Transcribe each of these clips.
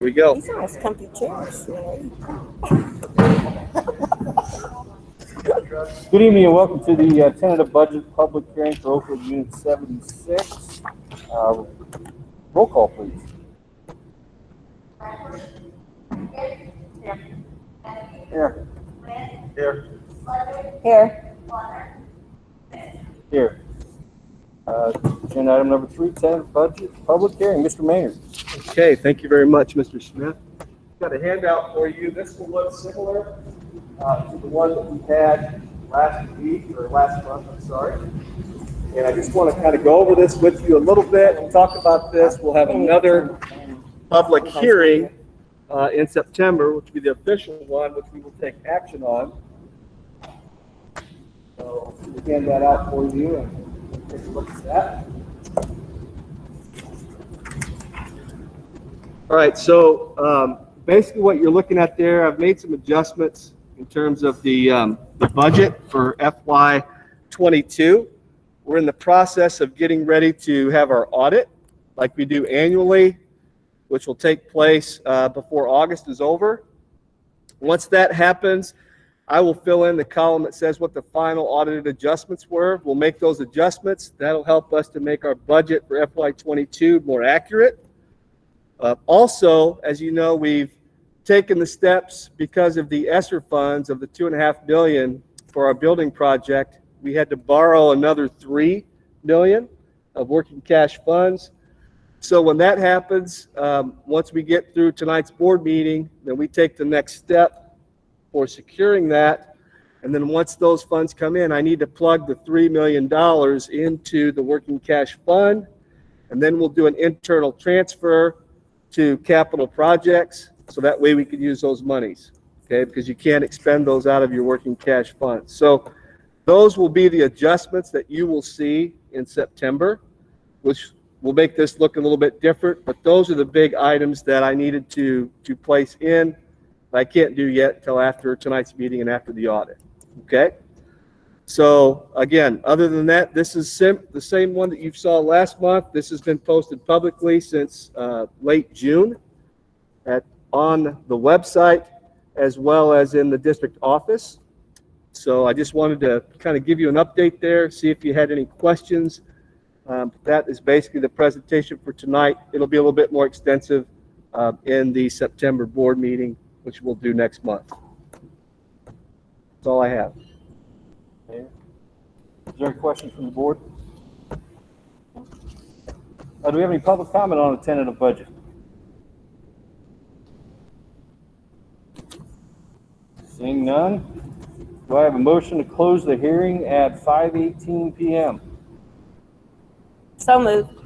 we go. These are nice comfy chairs. Good evening and welcome to the tentative budget public hearing for Oakwood Unit 76. Roll call, please. Here. Here. Here. Here. Agenda item number 3, tentative budget public hearing. Mr. Maynard. Okay, thank you very much, Mr. Smith. Got a handout for you. This will look similar to the one that we had last week, or last month, I'm sorry. And I just want to kind of go over this with you a little bit and talk about this. We'll have another public hearing in September, which will be the official one, which we will take action on. So we'll hand that out for you and take a look at that. All right, so basically what you're looking at there, I've made some adjustments in terms of the budget for FY22. We're in the process of getting ready to have our audit like we do annually, which will take place before August is over. Once that happens, I will fill in the column that says what the final audited adjustments were. We'll make those adjustments. That'll help us to make our budget for FY22 more accurate. Also, as you know, we've taken the steps because of the ESSER funds of the $2.5 million for our building project. We had to borrow another $3 million of working cash funds. So when that happens, once we get through tonight's board meeting, then we take the next step for securing that. And then once those funds come in, I need to plug the $3 million into the working cash fund. And then we'll do an internal transfer to capital projects. So that way we can use those monies, okay? Because you can't expend those out of your working cash funds. So those will be the adjustments that you will see in September, which will make this look a little bit different. But those are the big items that I needed to place in. I can't do yet until after tonight's meeting and after the audit, okay? So again, other than that, this is the same one that you saw last month. This has been posted publicly since late June on the website as well as in the district office. So I just wanted to kind of give you an update there, see if you had any questions. That is basically the presentation for tonight. It'll be a little bit more extensive in the September board meeting, which we'll do next month. That's all I have. Okay. Is there a question from the board? Do we have any public comment on the tentative budget? Seeing none, do I have a motion to close the hearing at 5:18 p.m.? So moved.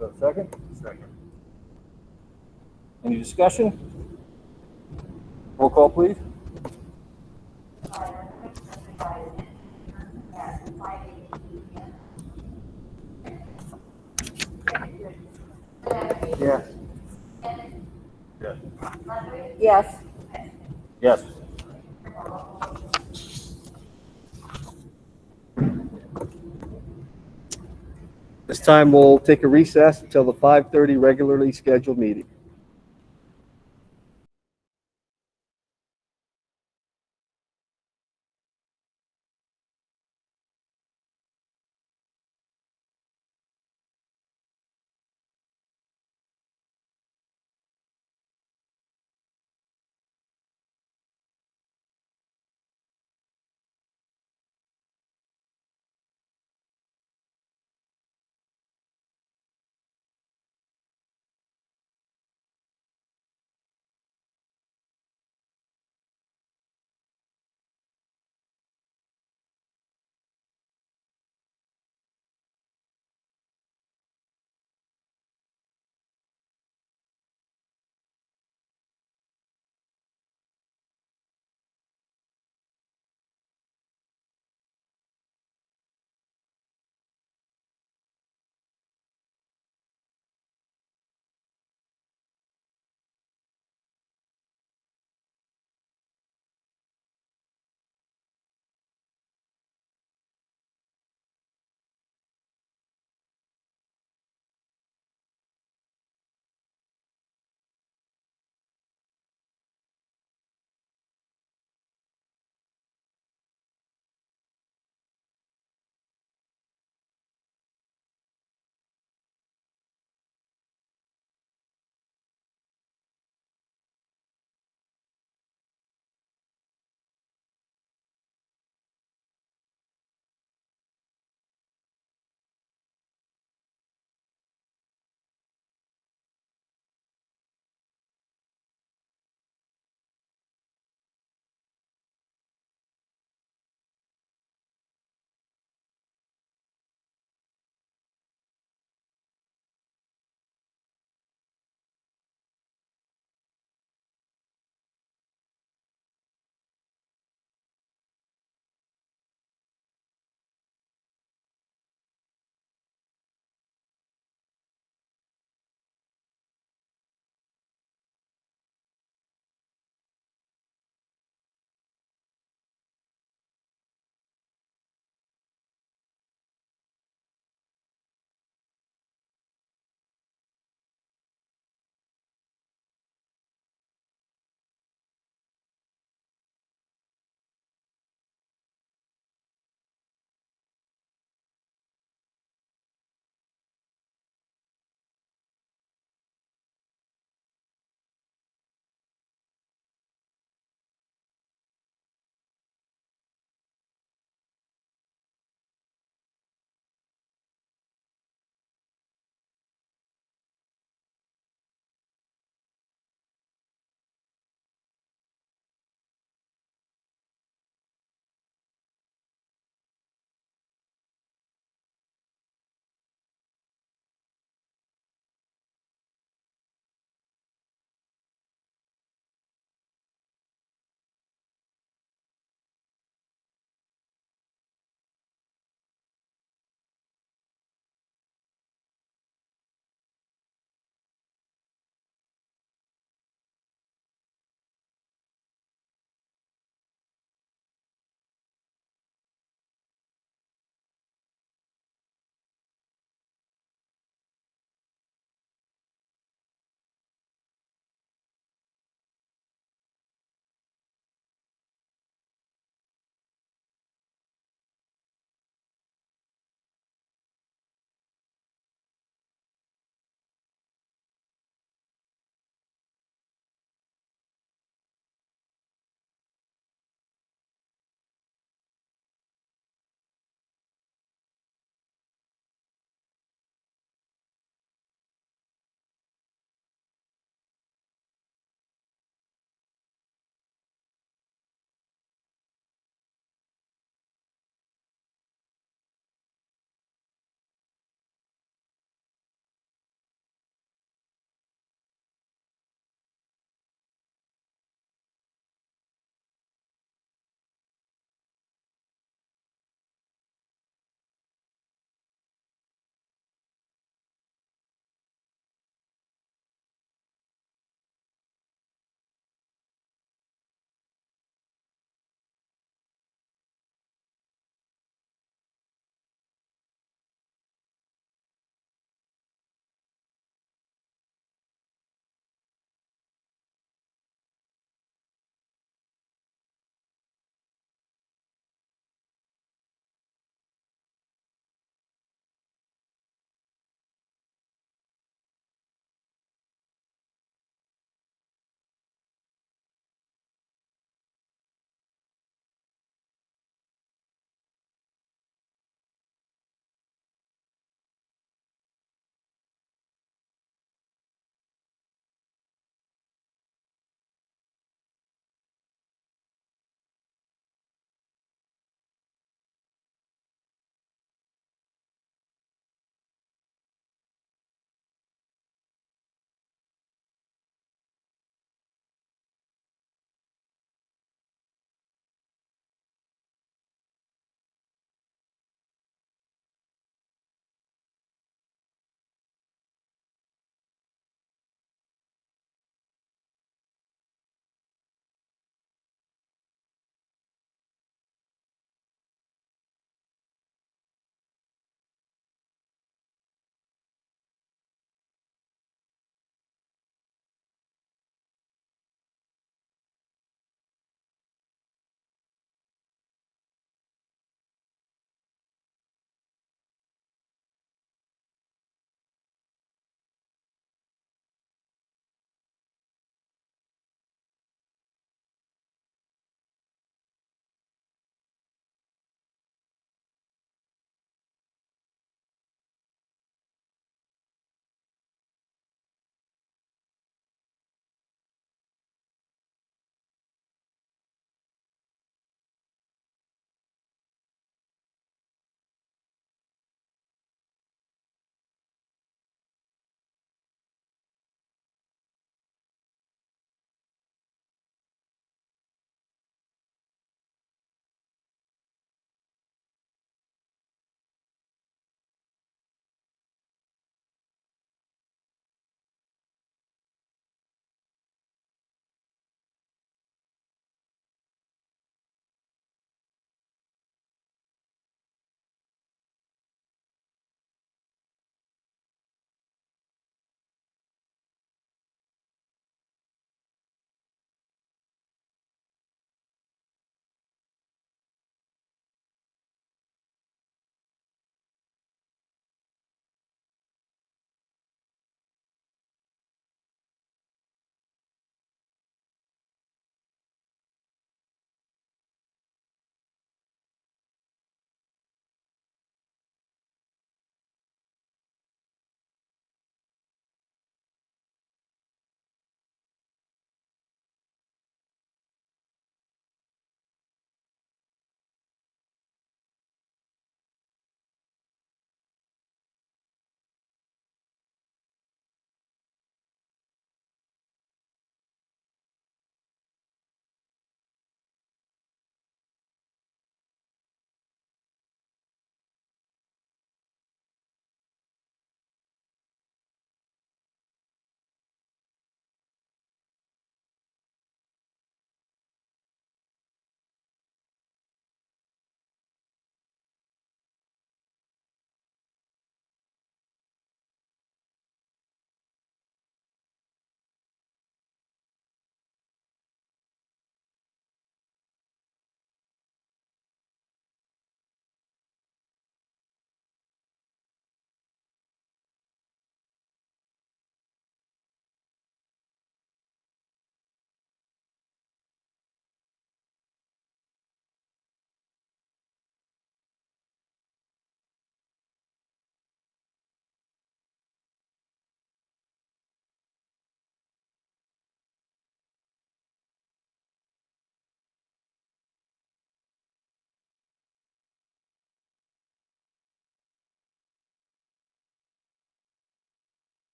A second? Second. Any discussion? Roll call, please. Yes. Yes. Yes. Yes. This time we'll take a recess until the 5:30 regularly scheduled meeting.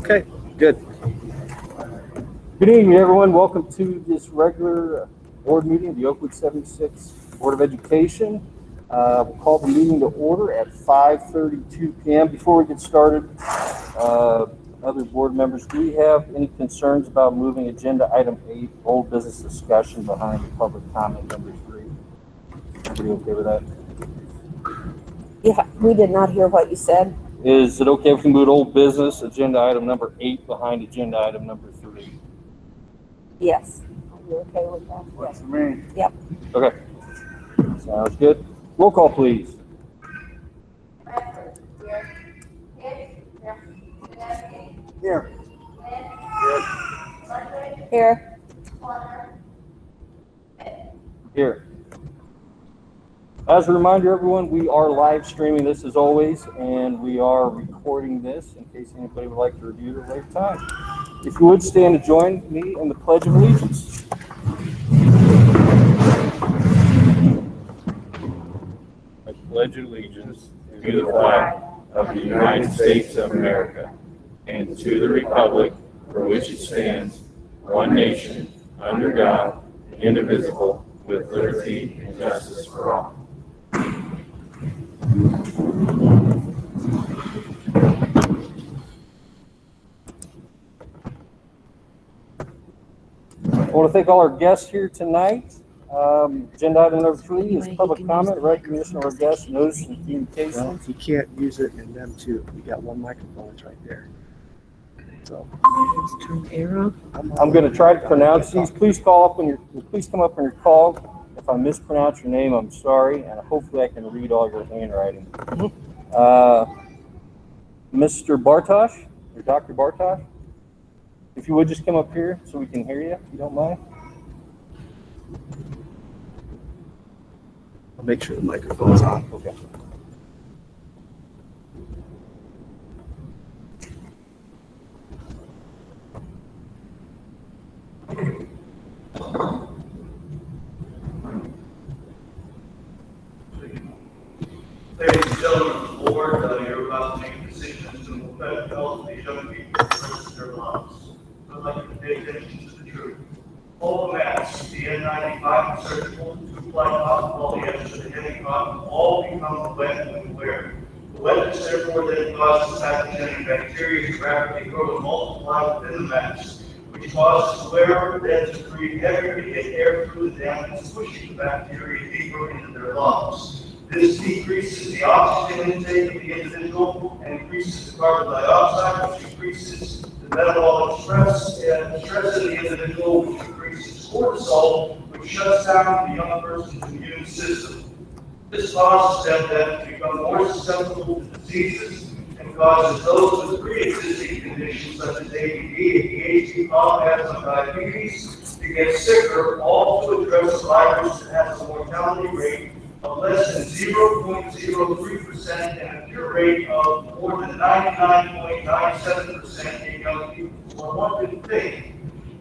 Okay, good. Good evening, everyone. Welcome to this regular board meeting of the Oakwood 76 Board of Education. We'll call the meeting to order at 5:32 p.m. Before we get started, other board members, do we have any concerns about moving agenda item 8, old business discussion, behind the public comment number 3? Everybody okay with that? Yeah, we did not hear what you said. Is it okay if we move old business agenda item number 8 behind agenda item number 3? Yes. Are you okay with that? Works for me. Yep. Okay. Sounds good. Roll call, please. Here. Here. Here. As a reminder, everyone, we are live streaming this as always, and we are recording this in case anybody would like to review it at a later time. If you would stand to join me in the Pledge of Allegiance. I pledge allegiance to the flag of the United States of America and to the republic for which it stands, one nation, under God, indivisible, with liberty and justice for all. I want to thank all our guests here tonight. Agenda item number 3 is public comment, recognition of our guests, notice and communications. Well, you can't use it in them too. You got one microphone, it's right there. So Turn arrow. I'm going to try to pronounce these. Please come up when you're called. If I mispronounce your name, I'm sorry, and hopefully I can read all your handwriting. Mr. Bartosh, or Dr. Bartosh, if you would just come up here so we can hear you, if you don't mind. I'll make sure the microphone's on. Okay. Ladies and gentlemen of the board, you're about to make decisions that will affect the health of these young people for the rest of their lives. I'd like you to pay attention to the truth. All the masks, the N95 surgical, 2-ply cotton, polyester, the heavy cotton, all become wet when you wear. The wetness therefore then causes pathogenic bacteria to rapidly grow and multiply within the mask, which causes the wearer then to breathe heavier to get air through the damage, pushing the bacteria deeper into their lungs. This decreases the oxygen intake of the individual and increases the carbon dioxide, which increases the metabolic stress and stress in the individual, which increases cortisol, which shuts down the young person's immune system. This causes them then to become more susceptible to diseases and causes those with pre-existing conditions such as ADD, ADHD, asthma, diabetes to get sicker, all to address a virus that has a mortality rate of less than 0.03% and a cure rate of more than 99.97% in young people. So one could think,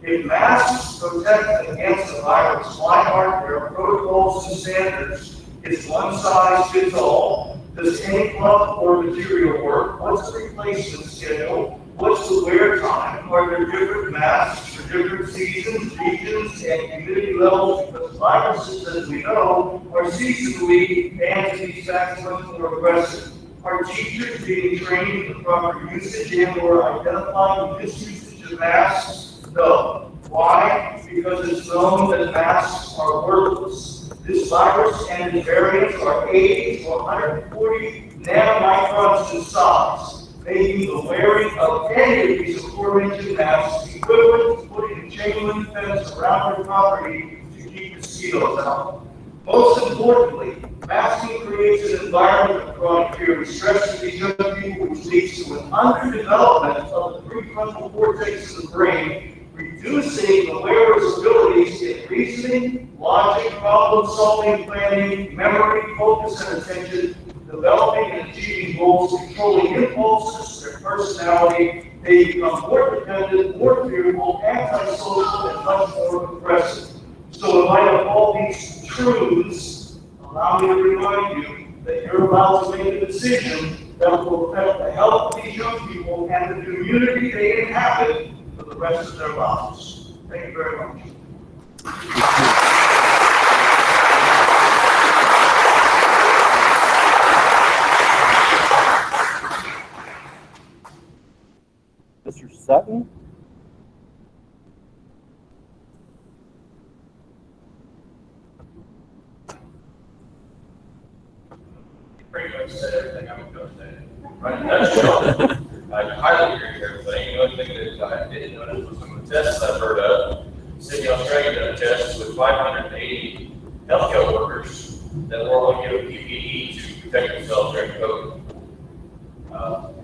if masks protect against the virus, why aren't there protocols and standards? Is one size fits all? Does any cloth or material work? What's the replacement schedule? What's the wear time? Are there different masks for different seasons, regions, and humidity levels? Because viruses, as we know, are seasonally and to be much more aggressive. Are teachers being trained in the proper usage and or identifying misusage of masks? No. Why? Because it's known that masks are worthless. This virus and its variants are 80 to 140 nanomicrons in size, making the wearing of any of these aforementioned masks equivalent to putting a chain link fence around their property to keep mosquitoes out. Most importantly, masking creates an environment of chronic fear and stress to these young people, which leads to an underdevelopment of the prefrontal cortex of the brain, reducing the wearer's abilities in reasoning, logic, problem-solving, planning, memory, focus, and attention, developing and achieving goals, controlling impulses, their personality. They become more dependent, more fearful, antisocial, and much more aggressive. So in light of all these truths, allow me to remind you that you're about to make a decision that will affect the health of these young people and the community they inhabit for the rest of their lives. Thank you very much. Mr. Sutton? Pretty much said everything I was going to say. Right, in a nutshell, I highly agree with everything. The only thing that I didn't notice was some of the tests I've heard of. City of Australia did a test with 580 healthcare workers that were all given PPE to protect themselves during COVID.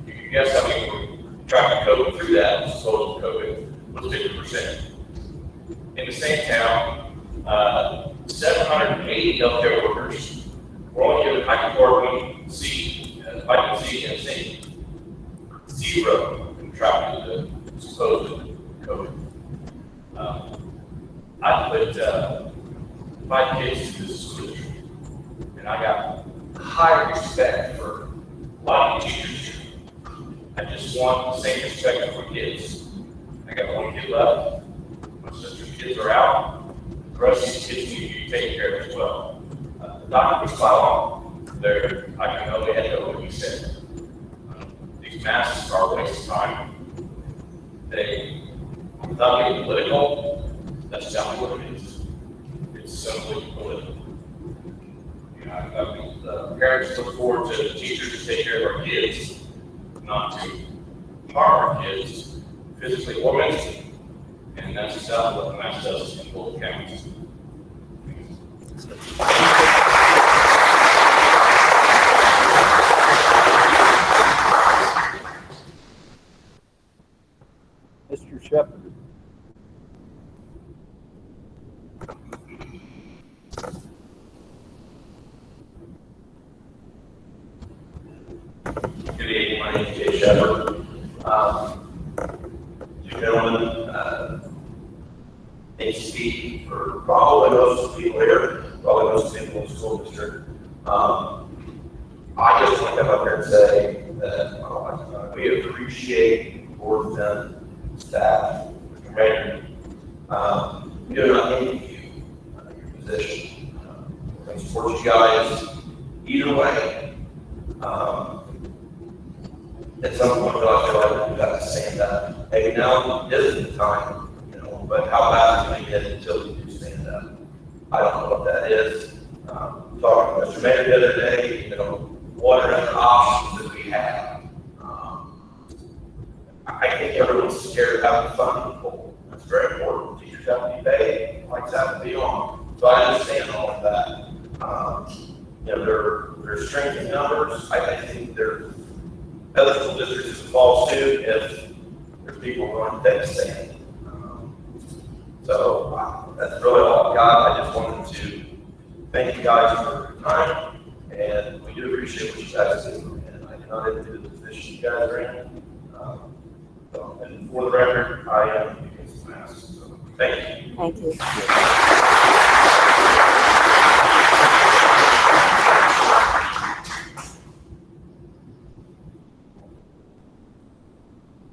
You can guess how many were trying to COVID through that, social COVID, was 50%. In the same town, 780 healthcare workers were all given hydrochloroquine C, vitamin C and zinc. 0 contracted the supposed COVID. I put 5 kids through this school district, and I got high respect for a lot of teachers here. I just want the same respect for kids. I got 1 kid left. My sister's kids are out. The rest of these kids need to be taken care of as well. The doctor was spot on. I can only echo what he said. These masks are a waste of time. They, without being political, that's exactly what it is. It's simply political. You know, I mean, the parents look forward to the teachers to take care of our kids, not to harm our kids physically or mentally. And that's exactly what the mask does in both counties. Mr. Shepherd? Good evening, my name is Jay Shepherd. You gentlemen, they speak for probably most people here, probably most people in the school district. I just want to come up here and say that we appreciate board and staff, Mr. Mayor. We do not envy you, your position. We support you guys either way. At some point, I feel like we've got to stand up. Maybe now isn't the time, but how bad can we get until we do stand up? I don't know what that is. Talking to Mr. Mayor the other day, what are the options that we have? I think everyone's scared of having fun people. That's very important. Teachers have to be paid, lights have to be on. So I understand all of that. There's strength in numbers. I think there's other school districts that fall suit if there's people going to take a stand. So that's really all I've got. I just wanted to thank you guys for your time, and we do appreciate what you guys do. And I cannot envy the position you guys are in. And for the record, I am against the masks. So thank you. Thank you.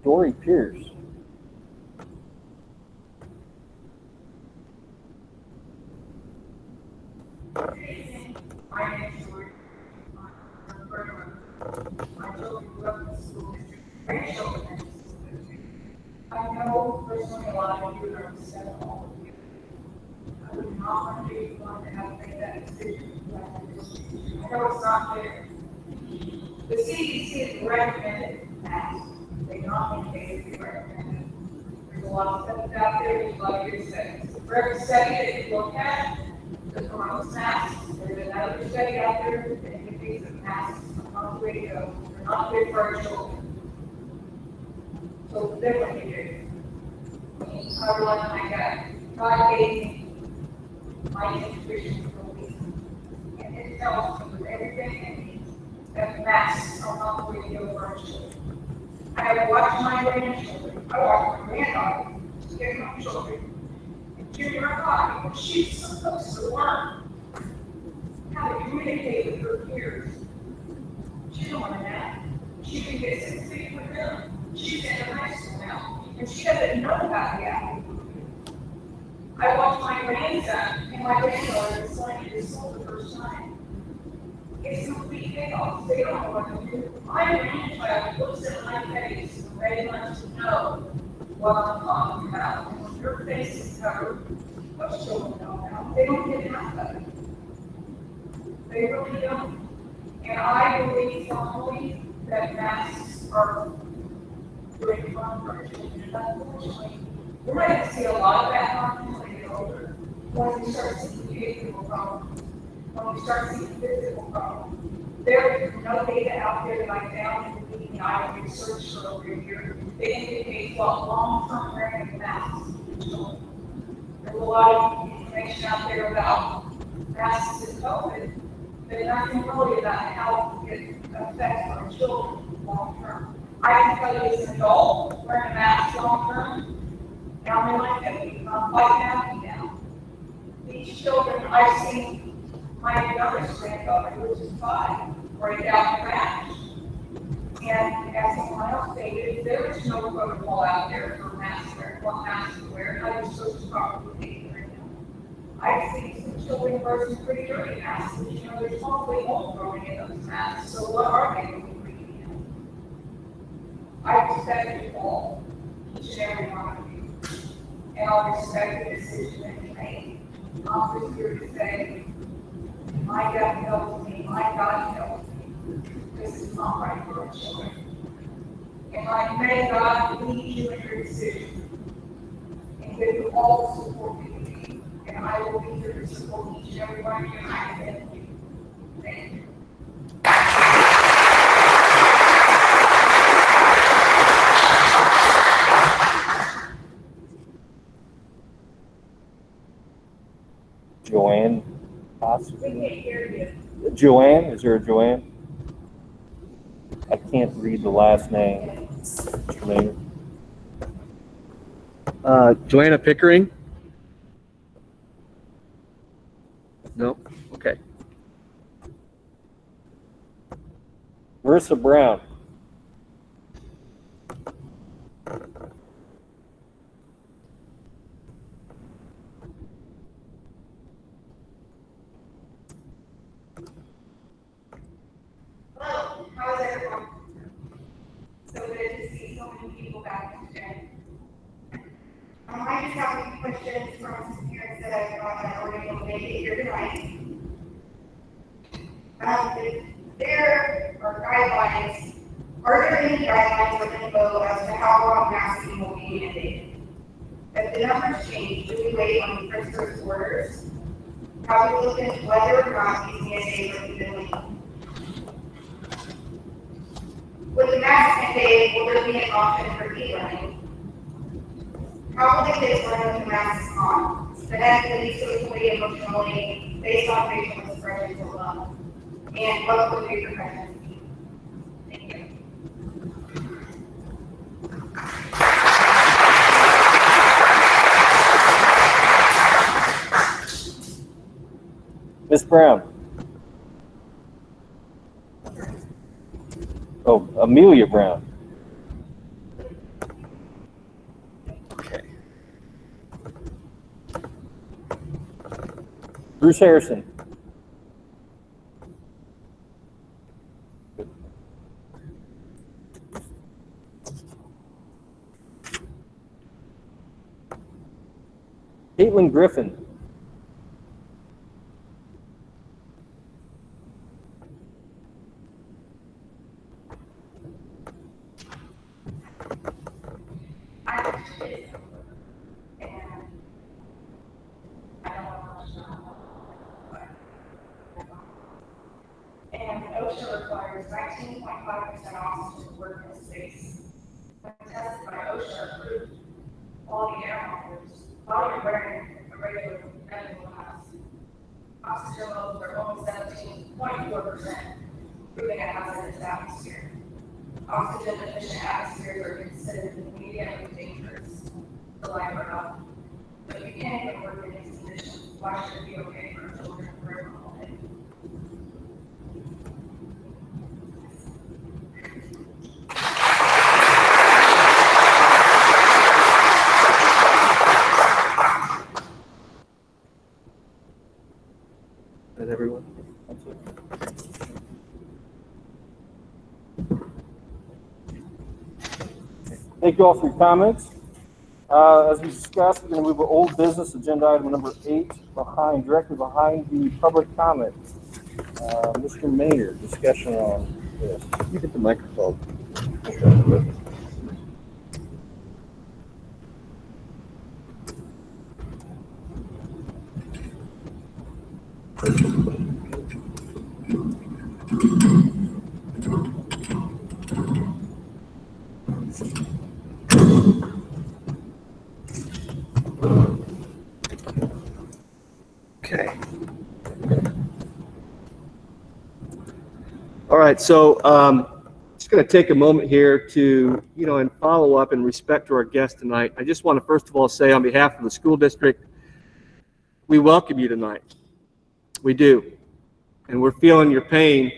Dory Pierce? My name is George. I'm my children grew up in the school district. Grandchildren in the school district. I know personally a lot of you are upset at all of you. I would not want to be one to have to make that decision. I know it's not fair. The CDC has recommended masks. They not indicate recommended. There's a lot of stuff out there, there's a lot of good studies. For every study that you look at, the corona masks, there's another study out there that indicates that masks are not the way to go. They're not good for our children. So then what do you do? I realize my God gave me my intuition for a reason. And it tells me with everything in me that masks are not the way to go for our children. I watch my grandchildren, I watch my granddaughter, get my children. Junior high, she's supposed to learn how to communicate with her peers. She don't want that. She can get 6 feet with them. She's in high school now, and she doesn't know about that. I watched my grandson and my granddaughter going to school the first time. It's complete chaos. They don't know what to do. My grandchild looks at my face and ready wants to know what I'm talking about. And when your face is covered, what children know now, they don't get enough of it. They really don't. And I believe firmly that masks are doing harm for our children. Unfortunately, we're going to see a lot of that harm when they get older. When we start seeing behavioral problems, when we start seeing physical problems. There is no data out there that I found in the I research for over a year that indicates what long-term wearing of masks can do. There's a lot of information out there about masks and COVID, but nothing really about how it affects our children long-term. I can tell you as an adult, wearing a mask long-term, now in my 50s, I'm quite happy now. These children, I've seen my youngest granddaughter, which is 5, break out in rash. And as someone else stated, there is no protocol out there for mask wearing, what mask to wear, how you're supposed to properly take care of them. I've seen some children wear some pretty dirty masks, which, you know, there's probably mold growing in those masks, so what are they doing breathing in? I respect you all, each and every one of you, and I'll respect the decision that you made. I'm just here to say, my God helps me, my God helps me. This is not right for our children. And may God lead you in your decision and give you all the support that you need. And I will be here to support each and every one of you, and I thank you. Thank you. Joanne, We possibly. can't hear you. Joanne, is there a Joanne? I can't read the last name. Mr. Mayor. Joanna Pickering? No? Okay. Marissa Brown. Hello, how is everyone? So good to see so many people back today. I just have a few questions from some parents that I've got that are able to make it here tonight. There are guidelines, are there any guidelines or info as to how long masking will be mandated? If the numbers change, do we wait on the principal's orders? Have we looked into whether or not these mandates are even legal? With the mask mandate, will there be an option for e-learning? How will the kids learn with the masks on? Phonetically, socially, emotionally, based on facial expressions alone? And what will the repercussions be? Thank you. Ms. Brown. Oh, Amelia Brown. Okay. Bruce Harrison. Caitlin Griffin. And OSHA requires 19.5% oxygen to work in space. When tested by OSHA approved quality air monitors, while you're wearing a regular medical mask, oxygen levels are only 17.4%, proving a hazardous atmosphere. Oxygen deficient atmospheres are considered medium dangerous for life or health. But if you can't even work in these conditions, why should it be okay for children to wear all day? that everyone? Thank you all for your comments. As we discussed, we're going to move to old business agenda item number 8 directly behind the public comment. Mr. Maynard, discussion on this. You get the microphone. Okay. All right, so just going to take a moment here to, and follow up in respect to our guest tonight. I just want to first of all say on behalf of the school district, we welcome you tonight. We do. And we're feeling your pain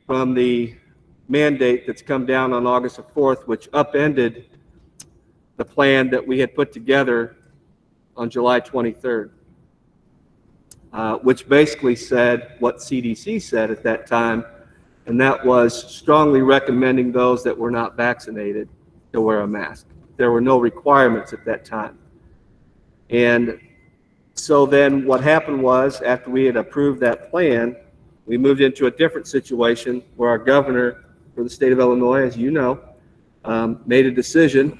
from the mandate that's come down on August the 4th, which upended the plan that we had put together on July 23rd. Which basically said what CDC said at that time, and that was strongly recommending those that were not vaccinated to wear a mask. There were no requirements at that time. And so then what happened was, after we had approved that plan, we moved into a different situation where our governor for the state of Illinois, as you know, made a decision,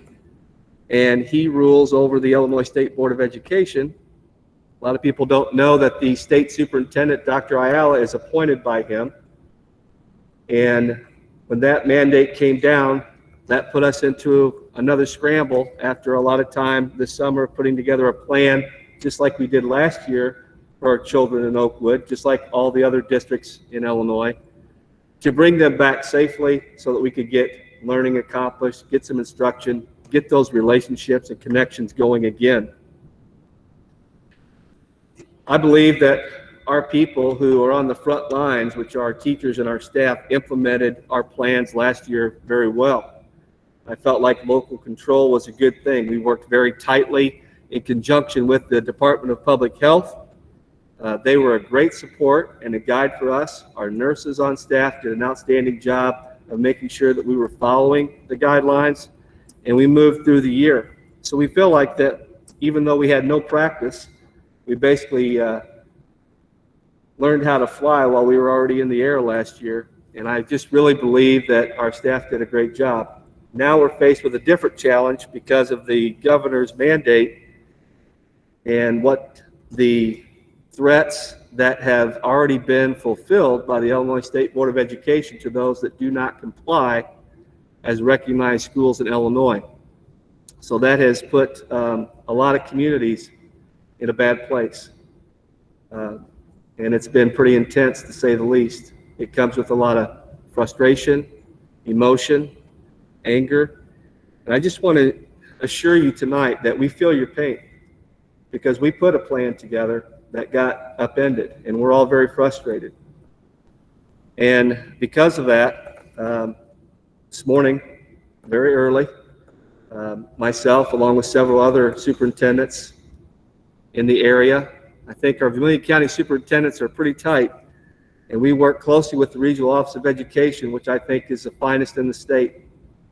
and he rules over the Illinois State Board of Education. A lot of people don't know that the state superintendent, Dr. Ayala, is appointed by him. And when that mandate came down, that put us into another scramble after a lot of time this summer putting together a plan, just like we did last year for our children in Oakwood, just like all the other districts in Illinois, to bring them back safely so that we could get learning accomplished, get some instruction, get those relationships and connections going again. I believe that our people who are on the front lines, which are our teachers and our staff, implemented our plans last year very well. I felt like local control was a good thing. We worked very tightly in conjunction with the Department of Public Health. They were a great support and a guide for us. Our nurses on staff did an outstanding job of making sure that we were following the guidelines, and we moved through the year. So we feel like that even though we had no practice, we basically learned how to fly while we were already in the air last year. And I just really believe that our staff did a great job. Now we're faced with a different challenge because of the governor's mandate and what the threats that have already been fulfilled by the Illinois State Board of Education to those that do not comply as recognized schools in Illinois. So that has put a lot of communities in a bad place. And it's been pretty intense, to say the least. It comes with a lot of frustration, emotion, anger. And I just want to assure you tonight that we feel your pain, because we put a plan together that got upended, and we're all very frustrated. And because of that, this morning, very early, myself, along with several other superintendents in the area, I think our Vermilion County superintendents are pretty tight, and we work closely with the Regional Office of Education, which I think is the finest in the state,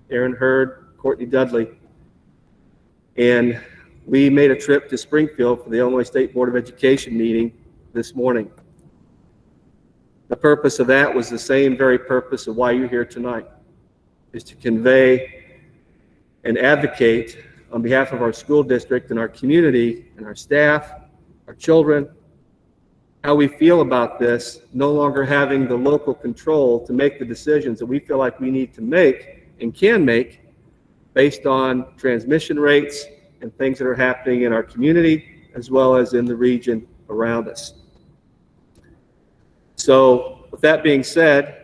Aaron Hurd, Courtney Dudley. And we made a trip to Springfield for the Illinois State Board of Education meeting this morning. The purpose of that was the same very purpose of why you're here tonight, is to convey and advocate on behalf of our school district and our community and our staff, our children, how we feel about this, no longer having the local control to make the decisions that we feel like we need to make and can make based on transmission rates and things that are happening in our community as well as in the region around us. So with that being said,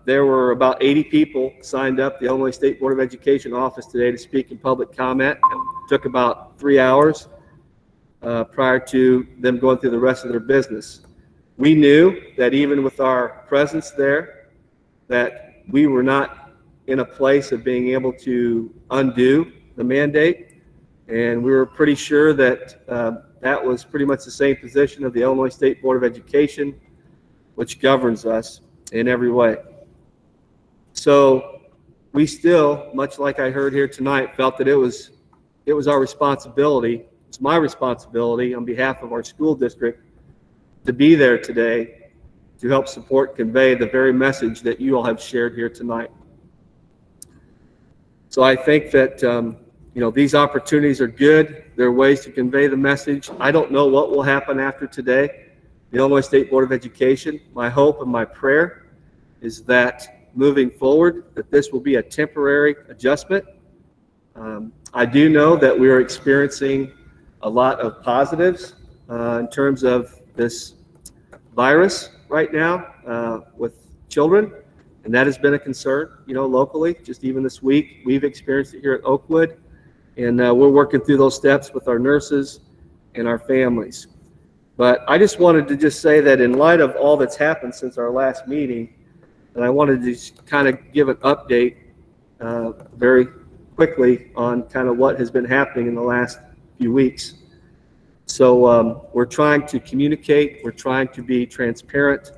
there were about 80 people signed up at the Illinois State Board of Education office today to speak in public comment. It took about 3 hours prior to them going through the rest of their business. We knew that even with our presence there, that we were not in a place of being able to undo the mandate, and we were pretty sure that that was pretty much the same position of the Illinois State Board of Education which governs us in every way. So we still, much like I heard here tonight, felt that it was our responsibility, it's my responsibility on behalf of our school district to be there today to help support, convey the very message that you all have shared here tonight. So I think that, these opportunities are good. There are ways to convey the message. I don't know what will happen after today. The Illinois State Board of Education, my hope and my prayer is that moving forward, that this will be a temporary adjustment. I do know that we are experiencing a lot of positives in terms of this virus right now with children, and that has been a concern, locally. Just even this week, we've experienced it here at Oakwood, and we're working through those steps with our nurses and our families. But I just wanted to just say that in light of all that's happened since our last meeting, that I wanted to just kind of give an update very quickly on kind of what has been happening in the last few weeks. So we're trying to communicate, we're trying to be transparent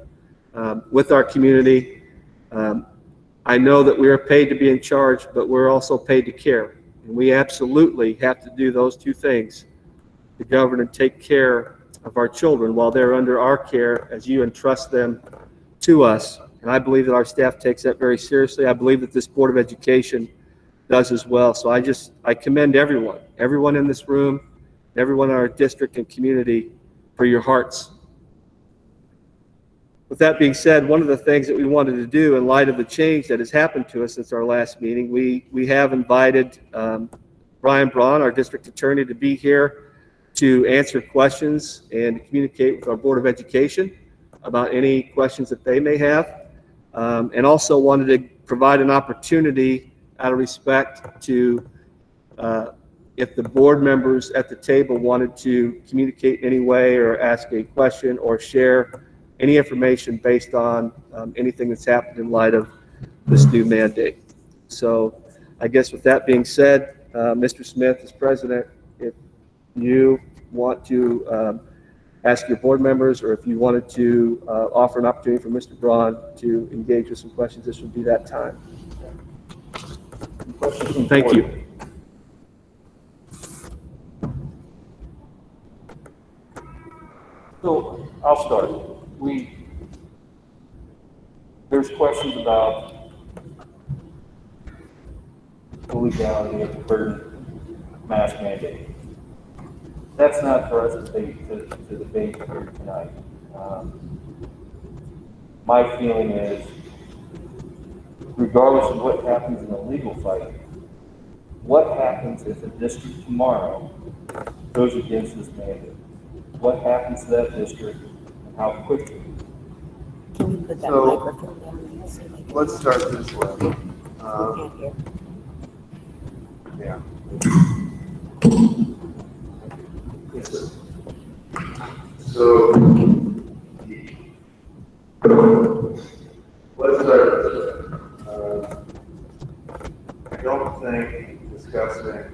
with our community. I know that we are paid to be in charge, but we're also paid to care. And we absolutely have to do those two things to govern and take care of our children while they're under our care as you entrust them to us. And I believe that our staff takes that very seriously. I believe that this Board of Education does as well. So I commend everyone in this room, everyone in our district and community for your hearts. With that being said, one of the things that we wanted to do in light of the change that has happened to us since our last meeting, we have invited Brian Braun, our district attorney, to be here to answer questions and communicate with our Board of Education about any questions that they may have, and also wanted to provide an opportunity out of respect to if the board members at the table wanted to communicate any way or ask a question or share any information based on anything that's happened in light of this new mandate. So I guess with that being said, Mr. Smith, as president, if you want to ask your board members, or if you wanted to offer an opportunity for Mr. Braun to engage with some questions, this would be that time. Thank you. So I'll start. There's questions about the legality of the burden mask mandate. That's not for us to debate here tonight. My feeling is, regardless of what happens in the legal fight, what happens if a district tomorrow goes against this mandate? What happens to that district and how quickly? Can you put that So, microphone down there so they can Let's start this way. can't hear? Yeah. So, let's start this way. I don't think discussing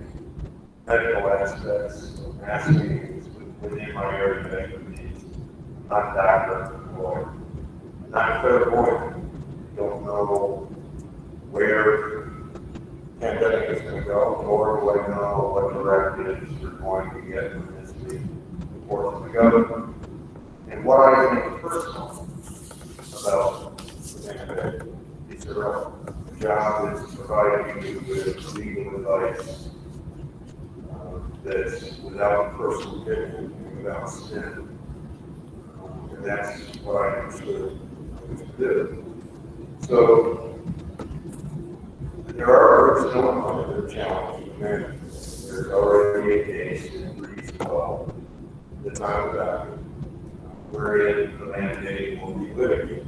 medical aspects of mass meetings within my area of expertise, not doctor or not clairvoyant. Don't know where pandemic is going to go, nor do I know what directives we're going to get from this meeting, report from the government. And what I think personally about the mandate is our job is providing you with legal advice that's without personal opinion and without spin. And that's what I understood to do. So there are still other challenges. There's already a case in Greece called the time of that, wherein the mandate will be litigated.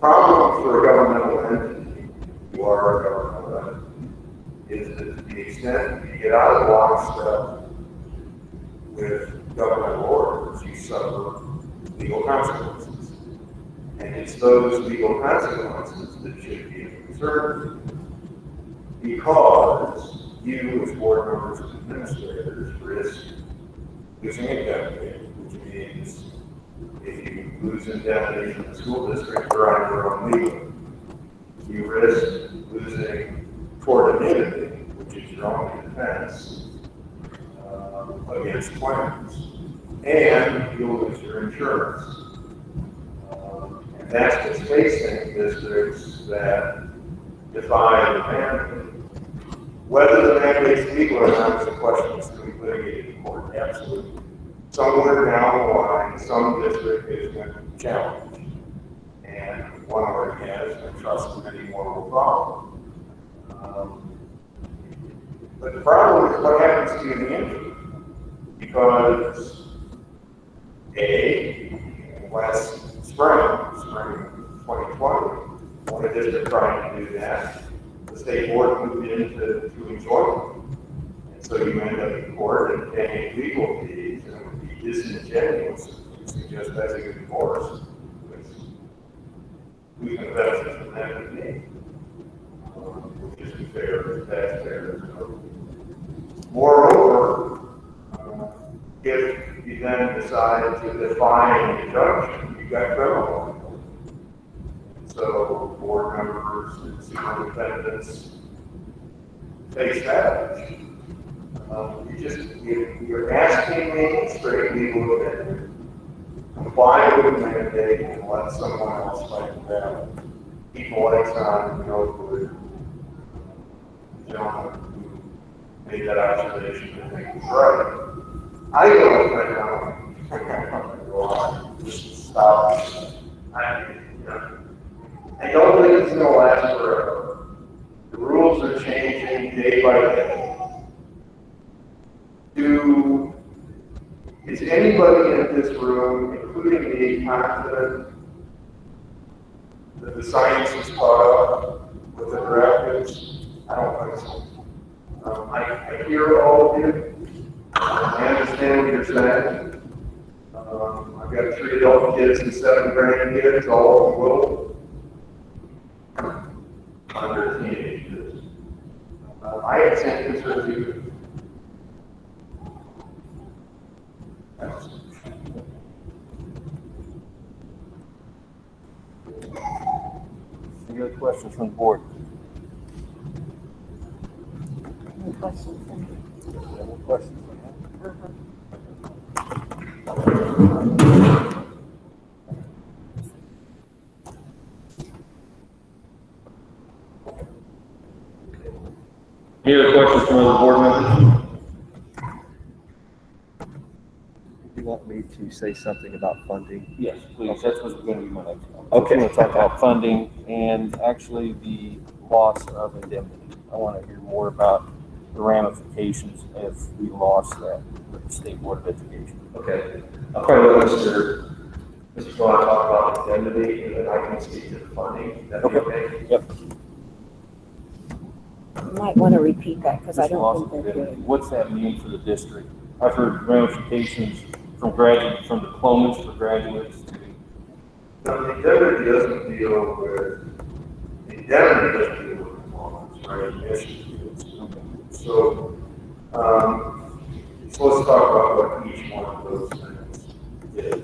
Problem for a governmental entity, you are a governmental entity, is that to the extent you get out of lockstep with governmental orders, you suffer legal consequences. And it's those legal consequences that should be a concern, because you, as board members and administrators, risk losing a candidate, which means If you lose indemnity from the school district, you're on your own legal. You risk losing tort immunity, which is your only defense against claims, and you'll lose your insurance. And that's what's facing districts that defy the mandate. Whether the mandate's legal or not is a question that's going to be litigated in court, absolutely. Somewhere down the line, some district is going to challenge, and one already has, and trust many more will follow. But the problem is what happens to you in the interim, because last spring 2020, when a district trying to do that, the state board moved in to enjoyment. And so you end up in court and paying legal fees, and it would be disingenuous to suggest that's a good divorce. Who's going to benefit from that with me? Which isn't fair to the taxpayers. Moreover, if you then decide to defy an injunction, you've got criminal law. So board members and superintendents face that. You're asking me straight legal opinion, comply with the mandate and let someone else fight the battle. People like Son and Oakwood, the gentleman who made that observation, I think was right. I don't think I'm go on. Just stop. I don't think it's going to last forever. The rules are changing day by day. Is anybody in this room, including me, confident that the science is caught up with the graphics? I don't think so. I hear all of you. I understand what you're saying. I've got 3 adult kids and 7 grandkids, all of them will. Under teenagers. I have seen concerns you. Any other questions from the board? Any questions? Any questions? Any other questions from other board members? You want me to say something about funding? Yes, please. That's what's going to be my next one. Okay. We're going to talk about funding and actually the loss of indemnity. I want to hear more about the ramifications if we lost that with the State Board of Education. Okay. I'll probably let Mr. Swan talk about indemnity, and then I can speak to the funding. That'd be okay? Yep. You might want to repeat that because I This loss don't of think they're indemnity. good. What's that mean for the district? I've heard ramifications from diplomas for graduates to. Now, the indemnity doesn't deal with diplomas, right? Admissions deals. So let's talk about what each one of those things is.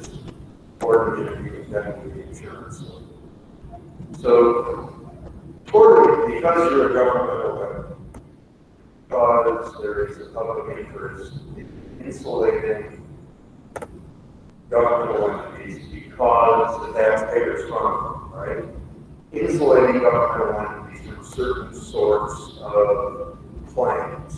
Or indemnity insurance. So, because you're a governmental entity, because there is a public interest in insulating governmental entities because the taxpayers fund them, right? Insulating governmental entities from certain sorts of claims.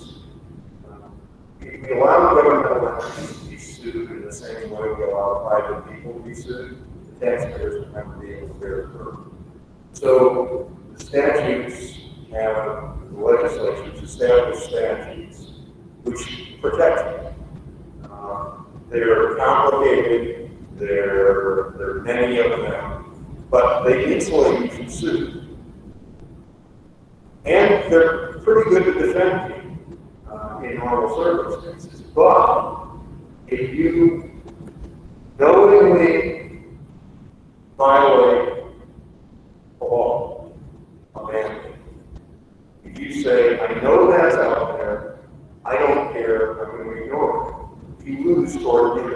If we allow governmental entities to be sued in the same way we allow private people to be sued, the taxpayers will never be able to bear the burden. So the statutes have, the legislature's established statutes which protect them. They're complicated, there are many of them, but they insulate you from suit. And they're pretty good at defending you in normal circumstances. But if you knowingly violate the law, a mandate, if you say, I know that's out there, I don't care, I'm going to ignore it. If you lose toward you,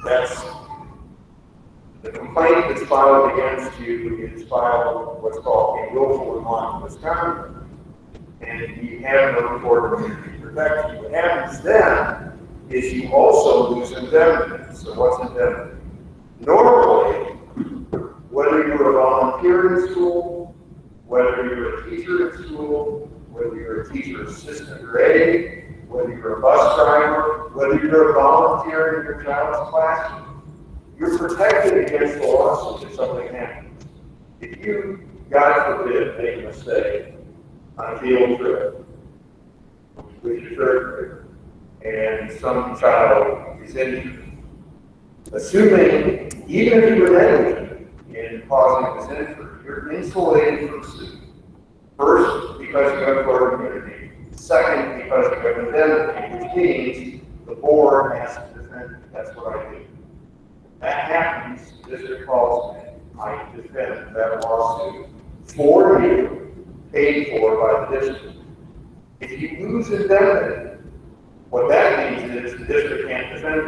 that's complaint that's filed against you is filed what's called a willful and wanton misconduct. And you have no court of immunity protection. What happens then is you also lose indemnity. So what's indemnity? Normally, whether you're a volunteer in school, whether you're a teacher in school, whether you're a teacher assistant grade, whether you're a bus driver, whether you're a volunteer in your child's classroom, you're protected against the lawsuit if something happens. If you, God forbid, make a mistake on a field trip with your third grader and some child is injured, assuming even if you were negligent in causing this injury, you're insulated from suit. First, because you have court of immunity. Second, because you have indemnity, which means the board has to defend you. That's what I do. That happens, the district calls me. I defend that lawsuit for you, paid for by the district. If you lose indemnity, what that means is the district can't defend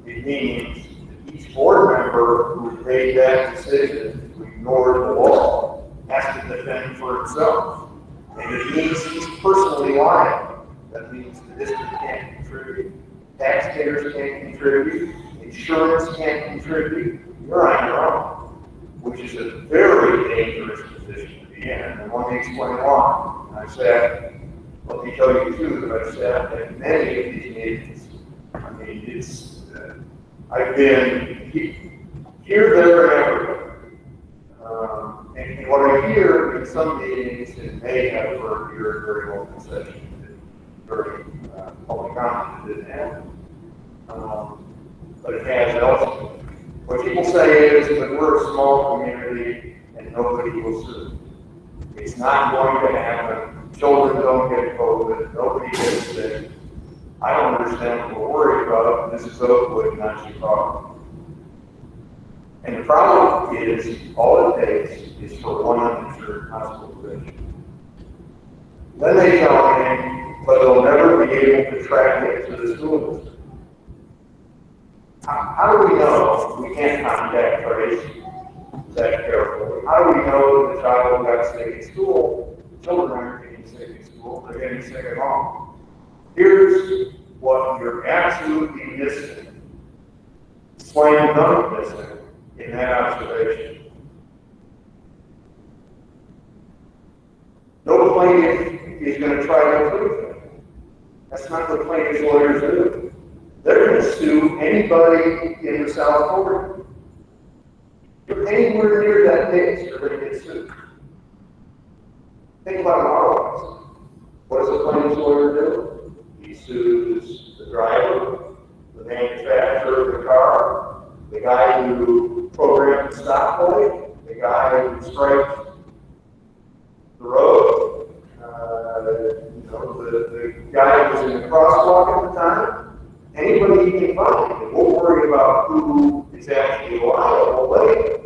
you. It means that each board member who made that decision to ignore the law has to defend for himself. And it means he's personally liable. That means the district can't contribute, taxpayers can't contribute, insurance can't contribute. You're on your own, which is a very dangerous position to be in. And let me explain why. I've sat, let me tell you too, that I've sat at many of these meetings. I mean, it's, I've been here, there, and everywhere. And what I hear in some meetings, and may have heard here at very open session, very public comment, it didn't happen. But it has elsewhere. What people say is that we're a small community and nobody will sue. It's not going to happen. Children don't get COVID. Nobody gets sick. I don't understand what we're worried about. This is Oakwood, not Chicago. And the problem is, all it takes is for one uninsured hospitalization. Then they tell me, but they'll never be able to track it to the school district. How do we know we can't contact trace that carefully? How do we know the child got sick in school? Children aren't getting sick in school, they're getting sick at home. Here's what you're absolutely missing, slam dunk missing, in that observation. No plaintiff is going to try to prove that. That's not what plaintiff's lawyers do. They're going to sue anybody in the South Florida. If you're anywhere near that case, you're going to get sued. Think about otherwise. What does a plaintiff's lawyer do? He sues the driver, the manufacturer of the car, the guy who programmed the stoplight, the guy who striped the road, the guy who was in the crosswalk at the time. Anybody you can find, and we'll worry about who is actually liable later.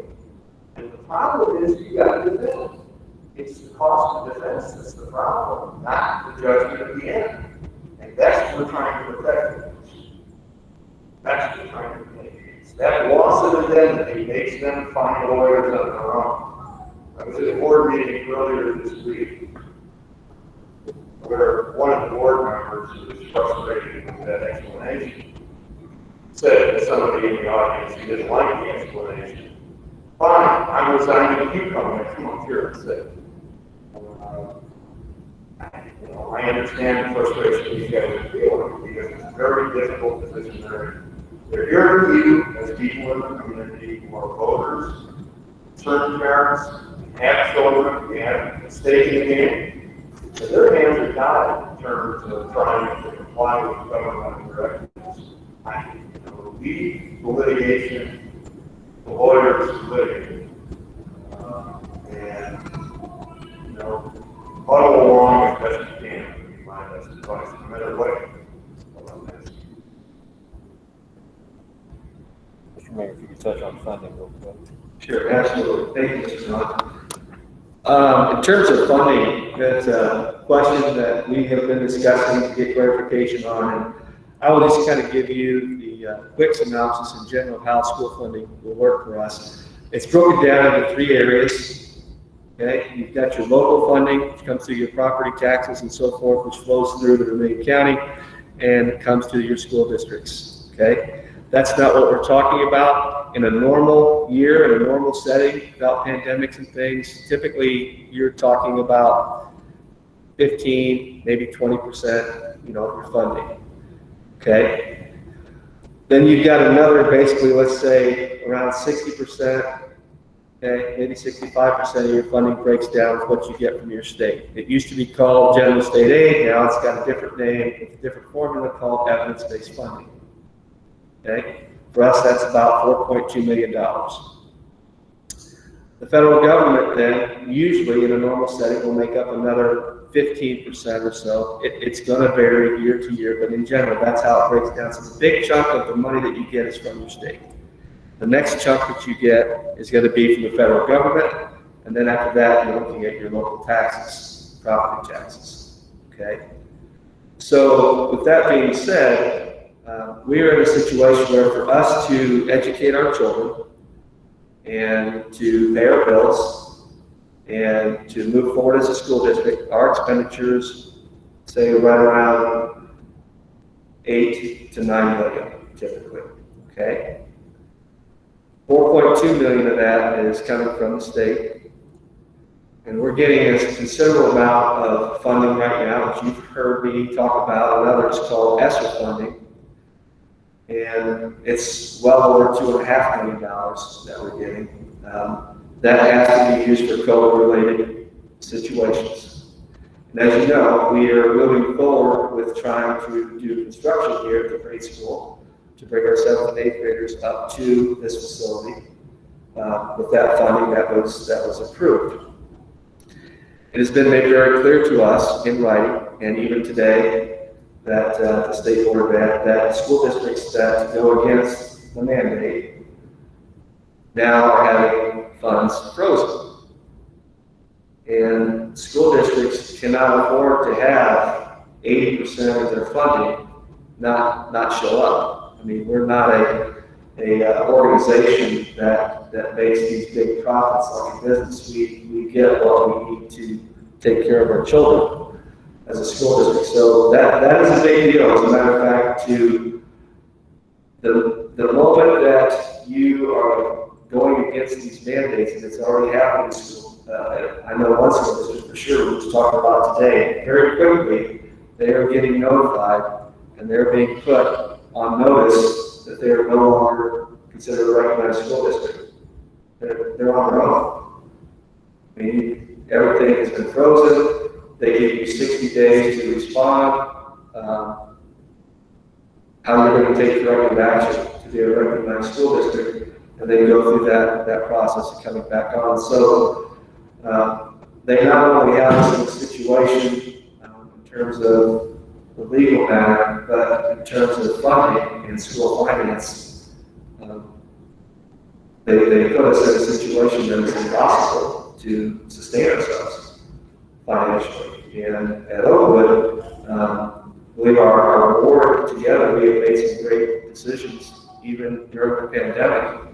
And the problem is you got to defend. It's the cost of defense that's the problem, not the judgment at the end. And that's what we're trying to protect. That's what we're trying to protect. That loss of indemnity makes them find lawyers on their own. I was at a board meeting earlier this week where one of the board members who was frustrated with that explanation said to somebody in the audience who didn't like the explanation, fine, I'm resigning if you come up here and say, I understand the frustration these guys are feeling because it's a very difficult position they're in. They're hearing you as people in the community who are voters, certain parents, have children, who have a stake in the game. So their hands are tied in terms of trying to comply with government directives. Lead the litigation, the lawyers litigate, and follow along as best you can. Would be my best advice, no matter what. Mr. Mayor, if you could touch on funding real quick. Sure, absolutely. Thank you, Mr. John. In terms of funding, that's a question that we have been discussing to get clarification on. I will just kind of give you the quick synopsis in general of how school funding will work for us. It's broken down into 3 areas. Okay, you've got your local funding, which comes through your property taxes and so forth, which flows through to Vermillion County and comes to your school districts. Okay, that's not what we're talking about. In a normal year, in a normal setting, without pandemics and things, typically you're talking about 15, maybe 20%, of your funding. Okay. Then you've got another, basically, let's say around 60%, okay, maybe 65% of your funding breaks down with what you get from your state. It used to be called general state aid. Now it's got a different name with a different formula called evidence-based funding. Okay. For us, that's about $4.2 million. The federal government then, usually in a normal setting, will make up another 15% or so. It's going to vary year to year, but in general, that's how it breaks down. So the big chunk of the money that you get is from your state. The next chunk that you get is going to be from the federal government, and then after that, you're looking at your local taxes, property taxes. Okay. So with that being said, we are in a situation where for us to educate our children and to pay our bills and to move forward as a school district, our expenditures say right around 8 to 9 million typically. Okay, 4.2 million of that is coming from the state, and we're getting a considerable amount of funding right now, which you've heard me talk about, and others called ESSER funding. And it's well over $2.5 million that we're getting. That has to be used for COVID-related situations. And as you know, we are moving forward with trying to do construction here at the grade school to bring our 7th and 8th graders up to this facility with that funding that was approved. It has been made very clear to us in writing, and even today, that the state board that school districts that go against the mandate now are having funds frozen. And school districts cannot afford to have 80% of their funding not show up. I mean, we're not a organization that makes these big profits like a business. We get what we need to take care of our children as a school district. So that is a big deal. As a matter of fact, to the moment that you are going against these mandates, and it's already happening in school, I know one school district for sure, which we're talking about today, very quickly, they are getting notified and they're being put on notice that they are no longer considered a recognized school district. They're on their own. I mean, everything has been frozen. They give you 60 days to respond. How you're going to take corrective action to be a recognized school district, and then go through that process of coming back on. So they not only have us in a situation in terms of the legal matter, but in terms of funding and school finance, they put us in a situation that is impossible to sustain ourselves financially. And at Oakwood, I believe our board together, we have made some great decisions, even during the pandemic,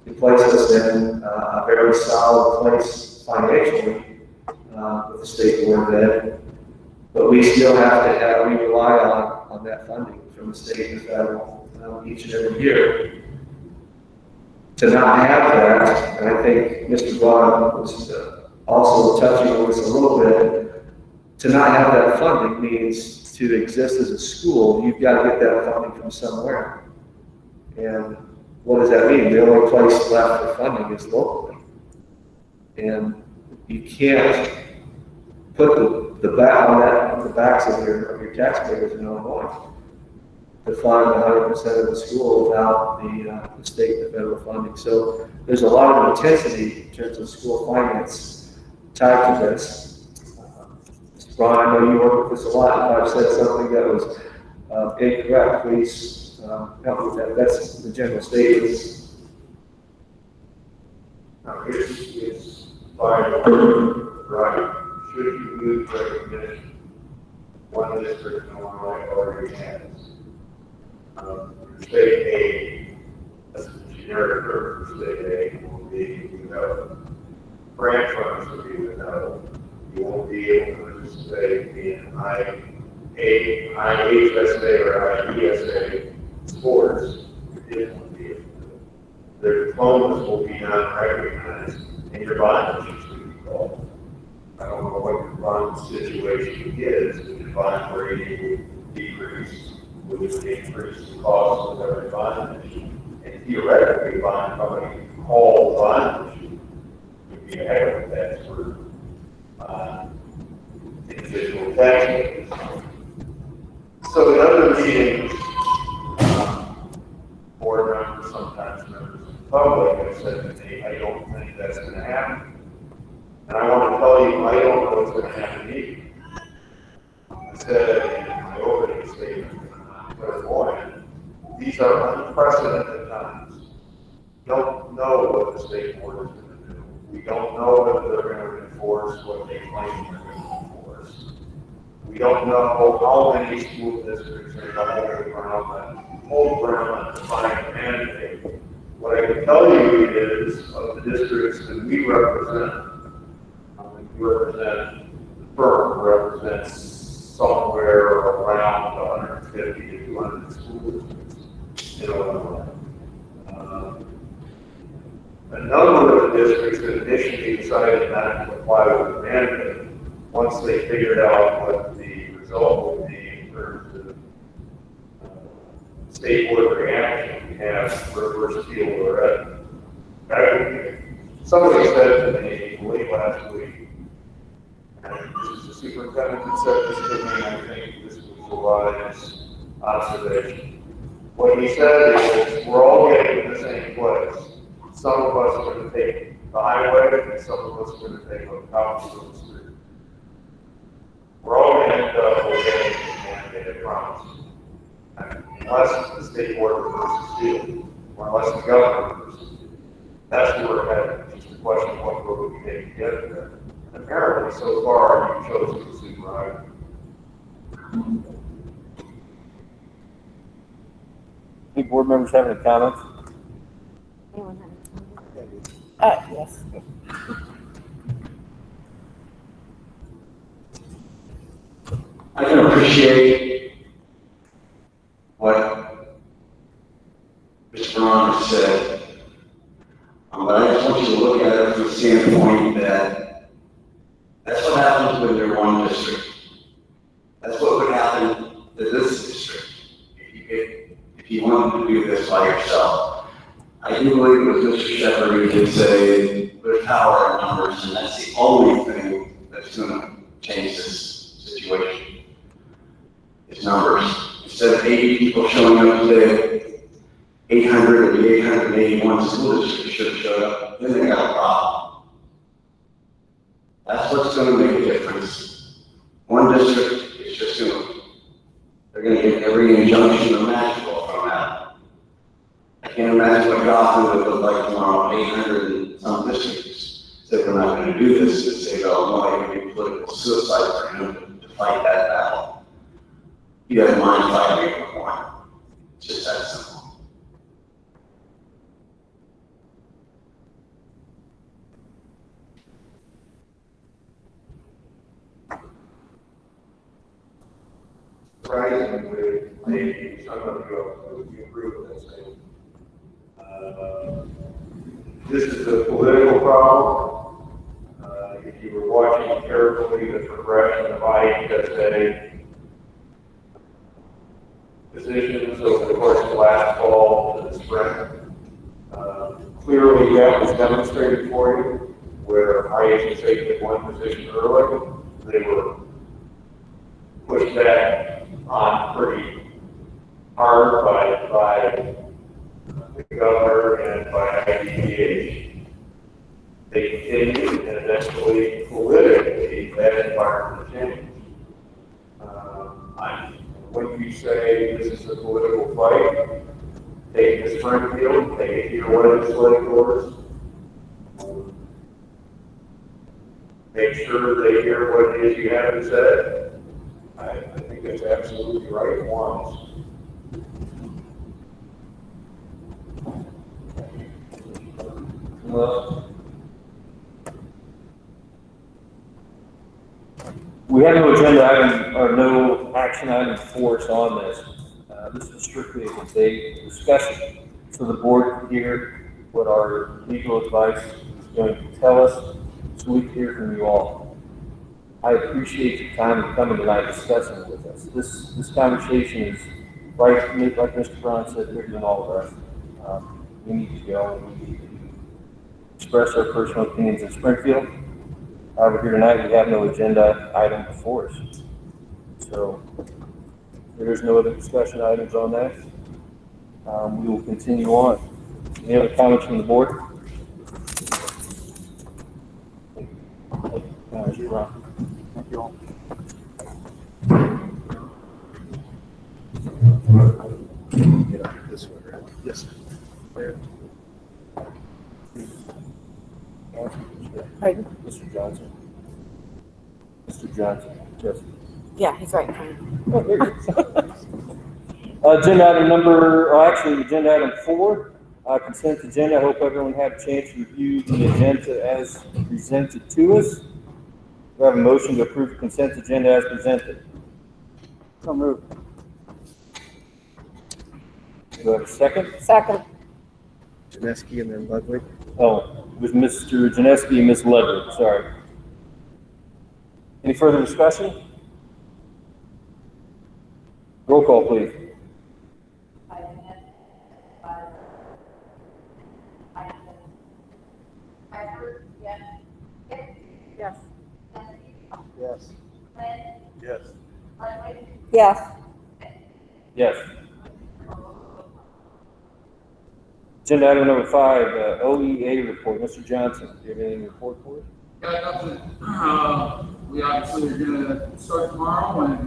to place us in a very solid place financially with the state board of ed. But we still have to we rely on that funding from the state and federal each and every year. To not have that, and I think Mr. Vaughn was also touching on this a little bit, to not have that funding means to exist as a school, you've got to get that funding from somewhere. And what does that mean? The only place left for funding is locally. And you can't put the back on that on the backs of your taxpayers in Illinois to fund 100% of the school without the state and the federal funding. So there's a lot of intensity in terms of school finance tied to this. Ron, I know you work with this a lot. If I've said something that was incorrect, please help me with that. That's the general statement. Now, it's by right. Should you lose recognition, one district in Illinois already has. State aid, that's the generic term for state aid, will be without grant funds will be without. You won't be able to participate in IHSA or IESA sports. It won't be able to. Their diplomas will be non-recognized, and your bond issues will be called. I don't know what your bond situation is, but your bond rating would decrease, which would increase the cost of every bond issue. And theoretically, bond company called bond issue would be a heck of a tax for individual taxpayers. So in other meetings, board members, sometimes members of the public have said to me, I don't think that's going to happen. And I want to tell you, I don't know what's going to happen either. I said in my opening statement, clairvoyant, these are unprecedented times. We don't know what the state board is going to do. We don't know whether they're going to enforce what they claim they're going to enforce. We don't know how many school districts are going to hold ground on defined mandate. What I can tell you is, of the districts that we represent, we represent the firm represents somewhere around 150 to 200 school districts in Illinois. A number of the districts that initially decided not to comply with the mandate, once they figured out what the result would be in terms of state board reaction, have reverse appeal already. Somebody said to me late last week, and this is the superintendent that said this to me, I think this was a wise observation. What he said is, we're all getting to the same place. Some of us are going to take the highway, and some of us are going to take the top of the street. We're all going to end up with getting mandated promise. Unless the state board reverses appeal, or unless the government reverses appeal. That's where we're headed. It's just a question of what road we take to get there. And apparently, so far, you've chosen to super highway. Any board members have any comments? Anyone have any? Yes. I can appreciate what Mr. Brown said, but I just want you to look at it from the standpoint that that's what happens when you're one district. That's what would happen to this district if you wanted to do this by yourself. I do believe with Mr. Shepherd, who did say there's power in numbers, and that's the only thing that's going to change this situation. It's numbers. Instead of 80 people showing up today, 800 of the 881 school districts should have showed up. Then they got a problem. That's what's going to make a difference. One district is just going to, they're going to get every injunction imaginable from that. I can't imagine what Gotham would look like tomorrow, 800 and some districts said we're not going to do this, to say, oh, no, it would be political suicide for him to fight that battle. He doesn't mind fighting it for one. It's just that simple. Surprisingly, maybe some of you agree with this thing. This is a political problem. If you were watching carefully the progression of IHSA positions over the course of last fall to the spring, clearly that was demonstrated for you, where IHSA took one position early. They were pushed back on pretty hard by the governor and by IDPH. They continued, and eventually, politically, that environment changed. When you say this is a political fight, take it to Springfield, take it to your legislators, make sure they hear what it is you have to say. I think that's absolutely right once. We have no agenda item or no action item for us on this. This is strictly a debate discussion, so the board can hear what our legal advice is going to tell us, so we can hear from you all. I appreciate your time in coming tonight discussing it with us. This conversation is, like Mr. Brown said, bigger than all of us. We need to go and we need to express our personal opinions in Springfield. However, here tonight, we have no agenda item before us. So there's no other discussion items on that. We will continue on. Any other comments from the board? Mr. Brown. Thank you all. Get out this way, right? Yes, sir. There. Pardon? Mr. Johnson. Mr. Johnson, yes. Yeah, he's right. Agenda item agenda item 4, consent agenda. I hope everyone had a chance to review the agenda as presented to us. We have a motion to approve the consent agenda as presented. So moved. Do I have a second? Second. Janeski and then Ludwig. Oh, it was Mr. Janeski and Ms. Ludwig, sorry. Any further discussion? Roll call, please. Yes. Yes. Yes. Yes. Yes. Agenda item number 5, OEA report. Mr. Johnson, do you have anything to report for us? Got nothing. We obviously are gonna start tomorrow and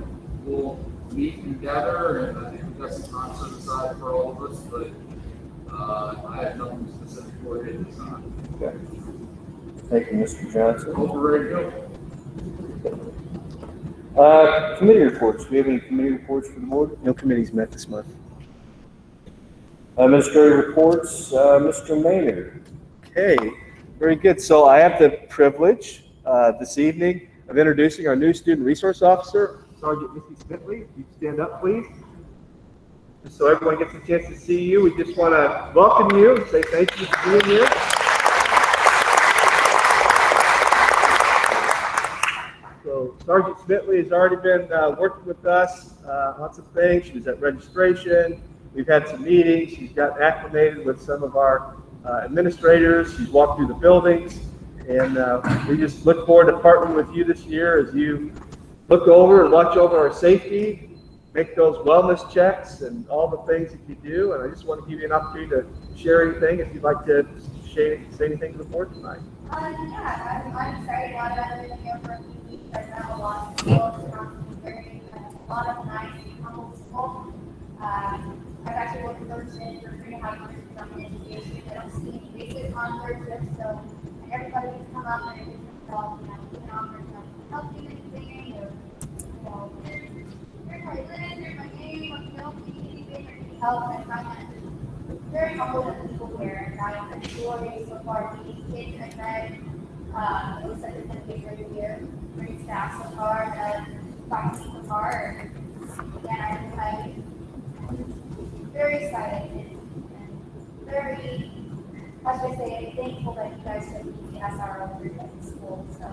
we'll meet and gather, and I think we've got some time set aside for all of us, but I have nothing specific for you this time. Okay. Thank you, Mr. Johnson. Hope we're ready to go. Committee reports. Do we have any committee reports for the board? No committees met this month. Administrative reports, Mr. Maynard. Okay, very good. So I have the privilege this evening of introducing our new student resource officer, Sergeant Missy Smithley. If you stand up, please. Just so everyone gets a chance to see you, we just want to welcome you and say thank you for being here. So Sergeant Smithley has already been working with us, lots of things. She was at registration. We've had some meetings. She's gotten acclimated with some of our administrators. She's walked through the buildings. And we just look forward to partnering with you this year as you look over and watch over our safety, make those wellness checks and all the things that you do. And I just want to give you an opportunity to share anything if you'd like to say anything to the board tonight. Yeah, I'm excited about it. I've been here for a few weeks. I've met a lot of people. A lot of nice, humble people. I've actually worked with Thursday for 3.5 years in education. I don't see any basic on Thursday, so everybody can come up and themselves, you know, offer help you anything, or, you know, here's my list, here's my name, or, you know, if you need anything or need help, and I find that very humble and people here, and I enjoy so far meeting kids I've met. It looks like it's been a big great year. Great staff so far, faculty so far, and I'm very excited and very, as I say, thankful that you guys took me as our own group at the school. So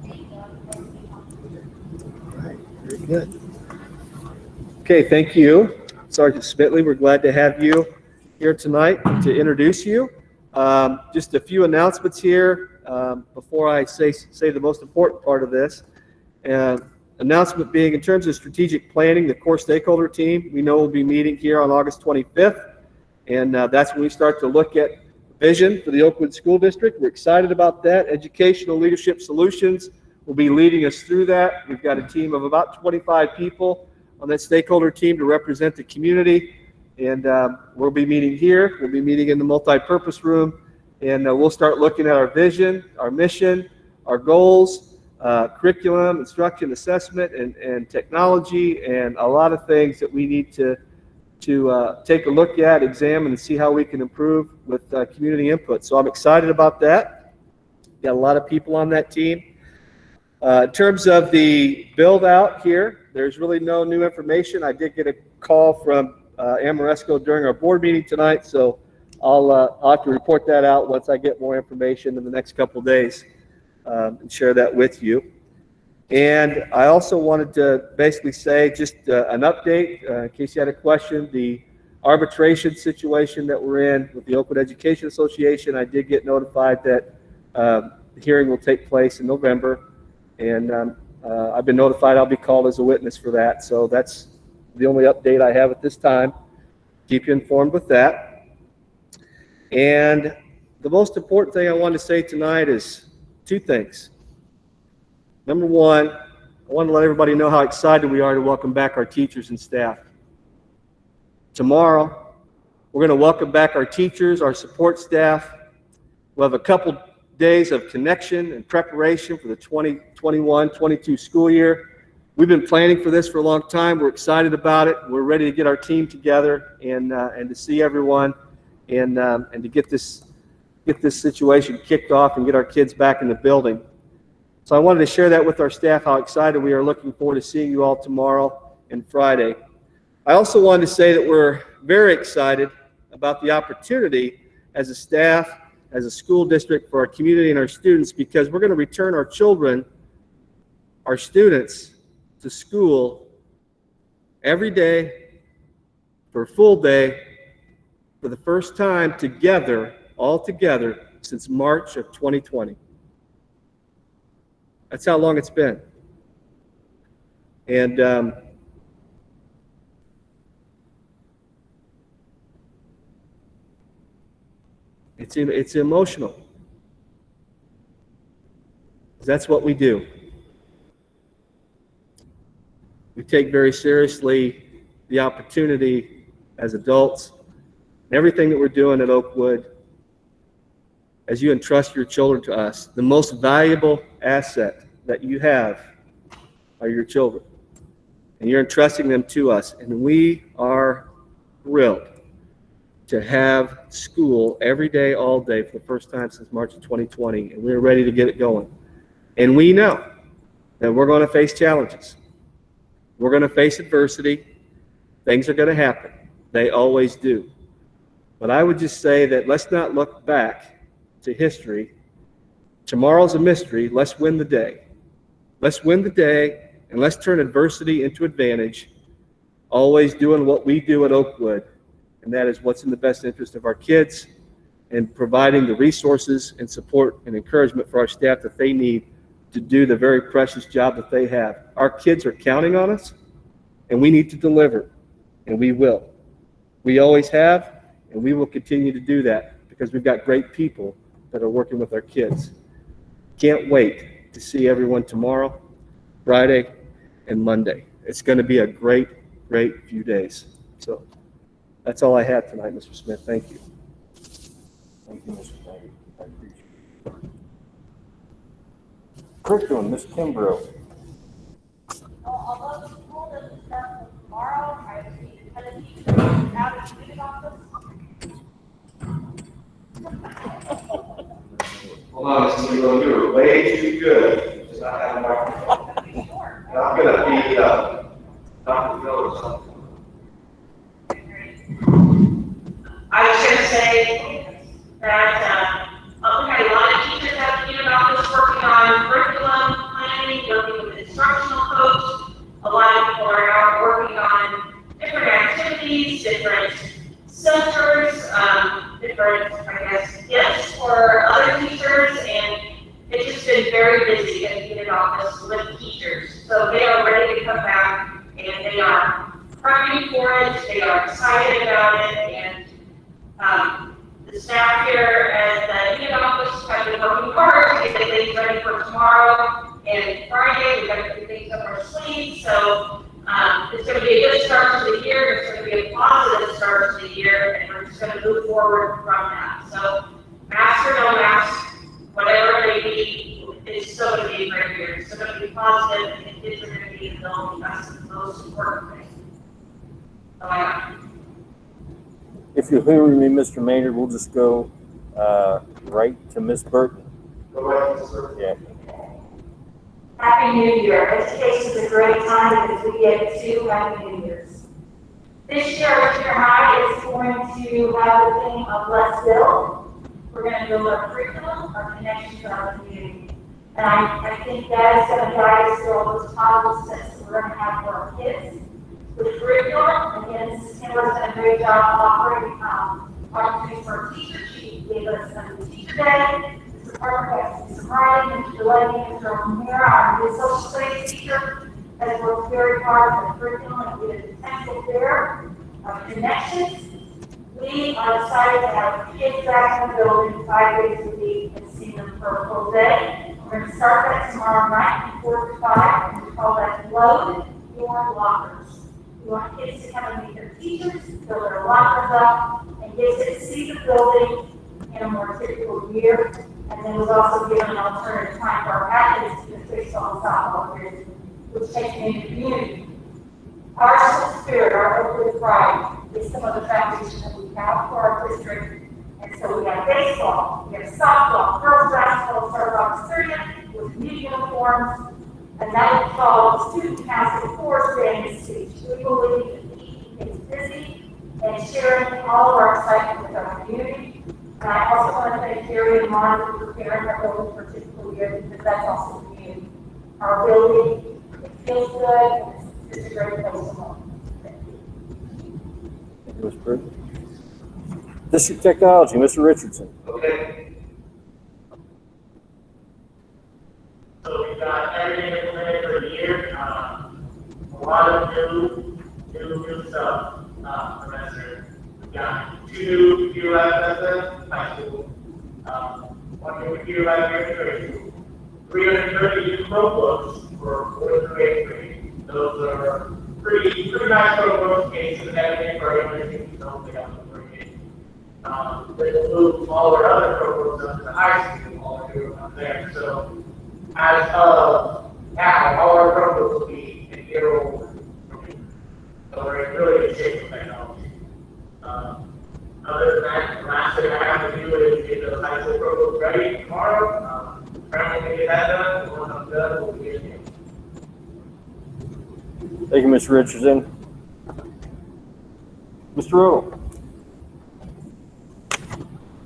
thank you. All right, very good. Okay, thank you, Sergeant Smithley. We're glad to have you here tonight to introduce you. Just a few announcements here before I say the most important part of this. Announcement being, in terms of strategic planning, the core stakeholder team, we know we'll be meeting here on August 25th, and that's when we start to look at vision for the Oakwood School District. We're excited about that. Educational Leadership Solutions will be leading us through that. We've got a team of about 25 people on that stakeholder team to represent the community, and we'll be meeting here. We'll be meeting in the multi-purpose room, and we'll start looking at our vision, our mission, our goals, curriculum, instruction, assessment, and technology, and a lot of things that we need to to take a look at, examine, and see how we can improve with community input. So I'm excited about that. Got a lot of people on that team. In terms of the build out here, there's really no new information. I did get a call from Amoresco during our board meeting tonight, so I'll have to report that out once I get more information in the next couple of days and share that with you. And I also wanted to basically say just an update, in case you had a question, the arbitration situation that we're in with the Oakwood Education Association. I did get notified that the hearing will take place in November, and I've been notified I'll be called as a witness for that. So that's the only update I have at this time. Keep you informed with that. And the most important thing I want to say tonight is two things. Number one, I want to let everybody know how excited we are to welcome back our teachers and staff. Tomorrow, we're going to welcome back our teachers, our support staff. We'll have a couple days of connection and preparation for the 2021-22 school year. We've been planning for this for a long time. We're excited about it. We're ready to get our team together and to see everyone and to get this situation kicked off and get our kids back in the building. So I wanted to share that with our staff, how excited we are, looking forward to seeing you all tomorrow and Friday. I also wanted to say that we're very excited about the opportunity as a staff, as a school district, for our community and our students, because we're going to return our children, our students, to school every day for a full day for the first time together, all together, since March of 2020. That's how long it's been. And it's emotional. That's what we do. We take very seriously the opportunity as adults, everything that we're doing at Oakwood. As you entrust your children to us, the most valuable asset that you have are your children. And you're entrusting them to us. And we are thrilled to have school every day, all day, for the first time since March of 2020. And we're ready to get it going. And we know that we're going to face challenges. We're going to face adversity. Things are going to happen. They always do. But I would just say that let's not look back to history. Tomorrow's a mystery. Let's win the day. Let's win the day, and let's turn adversity into advantage, always doing what we do at Oakwood, and that is what's in the best interest of our kids and providing the resources and support and encouragement for our staff that they need to do the very precious job that they have. Our kids are counting on us, and we need to deliver, and we will. We always have, and we will continue to do that because we've got great people that are working with our kids. Can't wait to see everyone tomorrow, Friday, and Monday. It's going to be a great, great few days. So that's all I had tonight, Mr. Smith. Thank you. Thank you, Mr. Mayor. I appreciate it. Curriculum, Ms. Kimbrough. Although the school doesn't start until tomorrow, I would be independent teachers out of the student office. Hold on, Mr. Kimbrough, you were way too good to not have a microphone. And I'm gonna beat Dr. Miller or something. I was going to say that we had a lot of teachers at the unit office working on curriculum planning, working with instructional coach. A lot of people are out working on different activities, different centers, different, I guess, gifts for other teachers, and it's just been very busy at the unit office with teachers. So they are ready to come back, and they are prepping for it, they are excited about it, and the staff here at the unit office have been working hard to get things ready for tomorrow and Friday. We've got to get things up our sleeves, so it's going to be a good start to the year. It's going to be a positive start to the year, and we're just going to move forward from that. So, mask or no mask, whatever it may be, it's still going to be a great year. It's still going to be positive, and the kids are going to be in the building. That's the most important thing. So, If you'll hear me, Mr. Maynard, we'll just go right to Miss Burton. Go ahead, sir. Yeah. Happy New Year. Education is a great time because we get 2 Happy New Years. This year, junior high is going to have the theme of Let's Build. We're going to build our curriculum, our connection to our community. And I think that is going to guide us through all those positive steps that we're going to have for our kids. With curriculum, again, Mrs. Kimber's done a great job offering opportunities for our teachers. She gave us a teacher day. Mr. Parker has Mr. Harley, Mr. Delaney, Mr. O'Meara, our new social studies teacher, has worked very hard on the curriculum and we did a potential there. Connections. We are excited to have kids back in the building 5 days a week and see them for a full day. We're going to start that tomorrow night from 4 to 5, and we call that Load Your Lockers. We want kids to come and meet their teachers, fill their lockers up, and get to see the building in a more typical year. And then we've also given an alternative time for our athletes because baseball and softball here, which takes them into the community. Our school spirit, our Oakwood pride, is some of the foundation that we have for our district. And so we have baseball, we have softball, girls basketball starts on the 30th with new uniforms, and that will follow the student council for staying in speech. We believe that we keep kids busy and sharing all of our excitement with our community. And I also want to thank Gary and Ron for preparing our building for typical year because that's also community. Our building, it feels good, and it's a great place to live. Thank you, Ms. Burton. District Technology, Mr. Richardson. Okay. So we've got everything implemented for the year. A lot of new stuff semester. We've got 2 computer labs at high school, 1 new computer lab here at grade school, 330 new Chromebooks for 4th through 8th grade. Those are pretty nice Chromebooks, cases and everything for everything. So they have to bring in. They will move all our other Chromebooks up to the high school, all they're doing up there. So as of now, all our Chromebooks will be a year old. So we're in really good shape with technology. Other than that, the last thing I have to do is get the high school Chromebooks ready tomorrow. Trying to get that done, and once I'm done, we'll get it. Thank you, Mr. Richardson. Mr. Earl.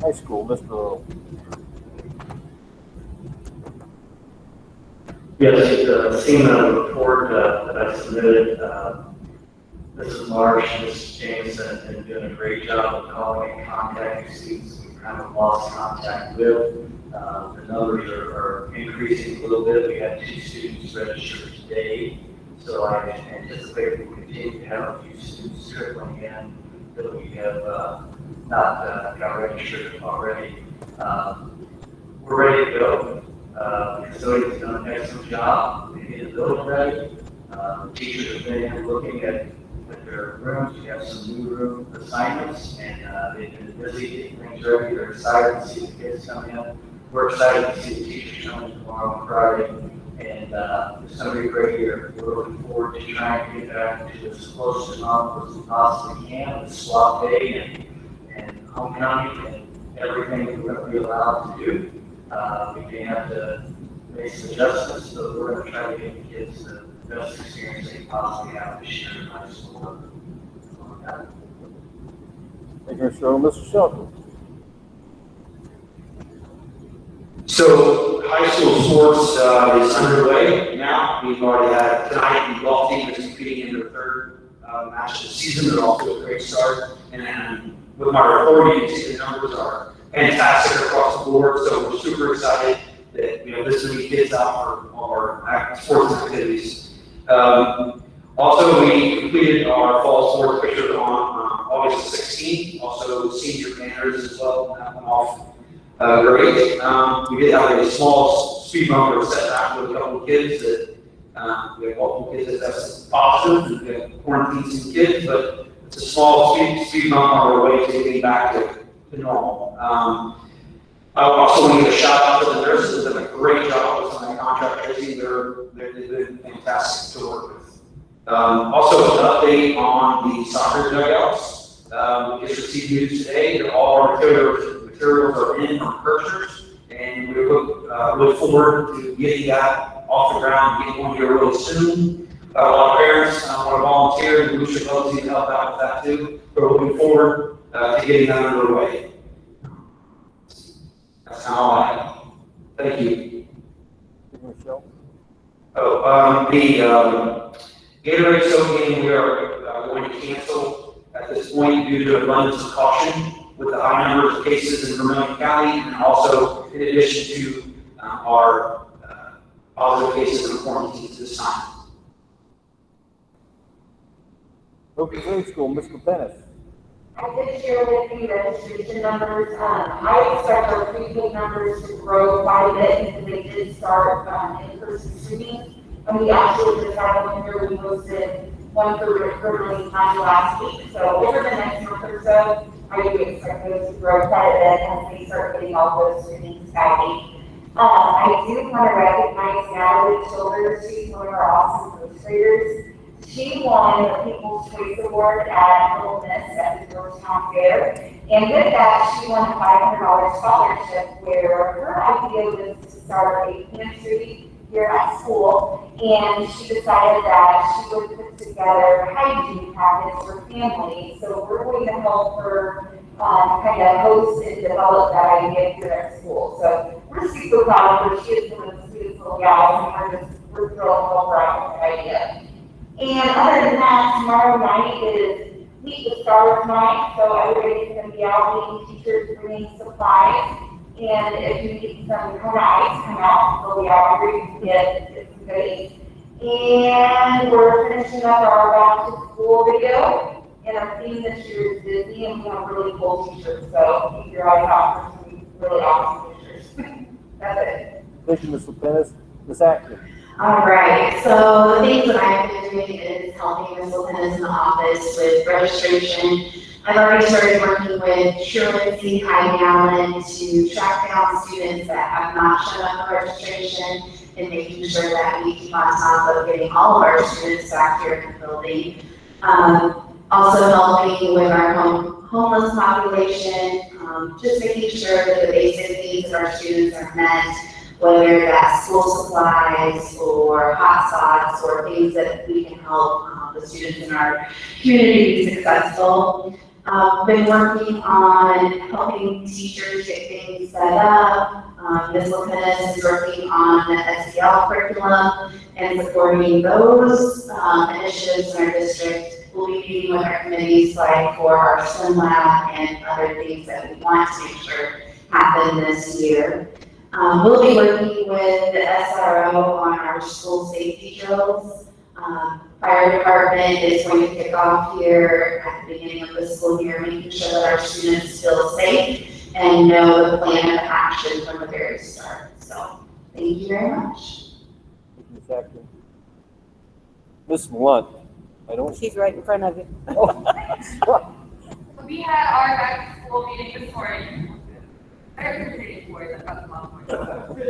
High school, Mr. Earl. Yes, seen the report that I submitted. Mrs. Marsh, Mrs. Jameson have been doing a great job of calling and contacting students we kind of lost contact with. The numbers are increasing a little bit. We had 2 students registered today, so I anticipate we'll continue to have a few students trickling in that we have not got registered already. We're ready to go. The custodian's done an excellent job to get the building ready. The teachers have been looking at their rooms. We have some new room assignments, and they've been busy getting things ready. They're excited to see the kids come in. We're excited to see the teachers come in tomorrow and Friday, and it's going to be a great year. We're looking forward to trying to get back to as close to normal as we possibly can with swap day and homecoming and everything that we're going to be allowed to do. We may have to make some adjustments, but we're going to try to get the kids the best experience they possibly have this year in high school. Thank you, Mr. Earl. Mr. Shelton. So high school sports is underway now. We've already had tonight the golf team is competing in their 3rd match of the season. They're off to a great start. And with my authority, you can see the numbers are fantastic across the board. So we're super excited that this many kids out for all our sports activities. Also, we completed our fall sports picture on August 16th. Also, senior banners as well. That went off great. We did have a small speed bump setback with a couple of kids that we have multiple kids that tested positive, and we have quarantined some kids, but it's a small speed bump on our way to getting back to normal. I also want to give a shout out to the nurses that have done a great job with some of the contract tracing. They've been fantastic to work with. Also, an update on the soccer dugouts. We just received news today that all our materials are in from purchasers, and we look forward to getting that off the ground, getting one here really soon. A lot of parents want to volunteer, and we should both need to help out with that too. We're looking forward to getting that underway. That's all I have. Thank you. Michelle? Oh, the Gatorade soap game we are going to cancel at this point due to abundance of caution with the high numbers of cases in Vermilion County, and also in addition to our positive cases and quarantines this time. Oakwood Grade School, Mr. Bennett. I did share with you registration numbers. I expect our prepaid numbers to grow quite a bit because they did start in-person streaming. And we actually just had one here, we hosted one for Vermilion County last week. So over the next month or so, I do expect those to grow quite a bit as they start getting all those streamings happy. I do want to recognize Natalie Childers. She's one of our awesome first graders. She won the People's Choice Award at Little Miss at the Georgetown Fair. And with that, she won a $500 scholarship where her idea was to start a pantry here at school. And she decided that she would put together hygiene packets for families. So we're going to help her kind of host and develop that idea here at school. So we're super proud of her. She is one of the sweetest little gals, and we're thrilled to help her out with the idea. And other than that, tomorrow night is Meet the Stars night, so everybody's going to be out meeting teachers, bringing supplies. And if you need some guys, come out, they'll be out here, you can get some goodies. And we're finishing up our back to school video, and our theme this year is Disney, and we have really cool t-shirts, so keep your eyes out for some really awesome pictures. That's it. Thank you, Mr. Bennett. Ms. Atkins. All right, so the things that I've been doing is helping Ms. Lieutenant in the office with registration. I've already started working with Truancy, Heidi Allen to track down students that have not shown up for registration and making sure that we keep on top of getting all of our students back here in the building. Also helping with our homeless population, just making sure that the basic needs of our students are met, whether that's school supplies or hotspots or things that we can help the students in our community be successful. Been working on helping teachers get things set up. Ms. Lopez is working on the SEL curriculum and supporting those initiatives in our district. We'll be meeting with our committees like for our swim lab and other things that we want to make sure happen this year. We'll be working with the SRO on our school safety drills. Fire department is going to kick off here at the beginning of the school year, making sure that our students feel safe and know the plan of action from the very start. So, thank you very much. Thank you, Ms. Atkins. Ms. Blunt. She's right in front of you. We had our back to school meeting this morning. I appreciate boys, I've got them on. We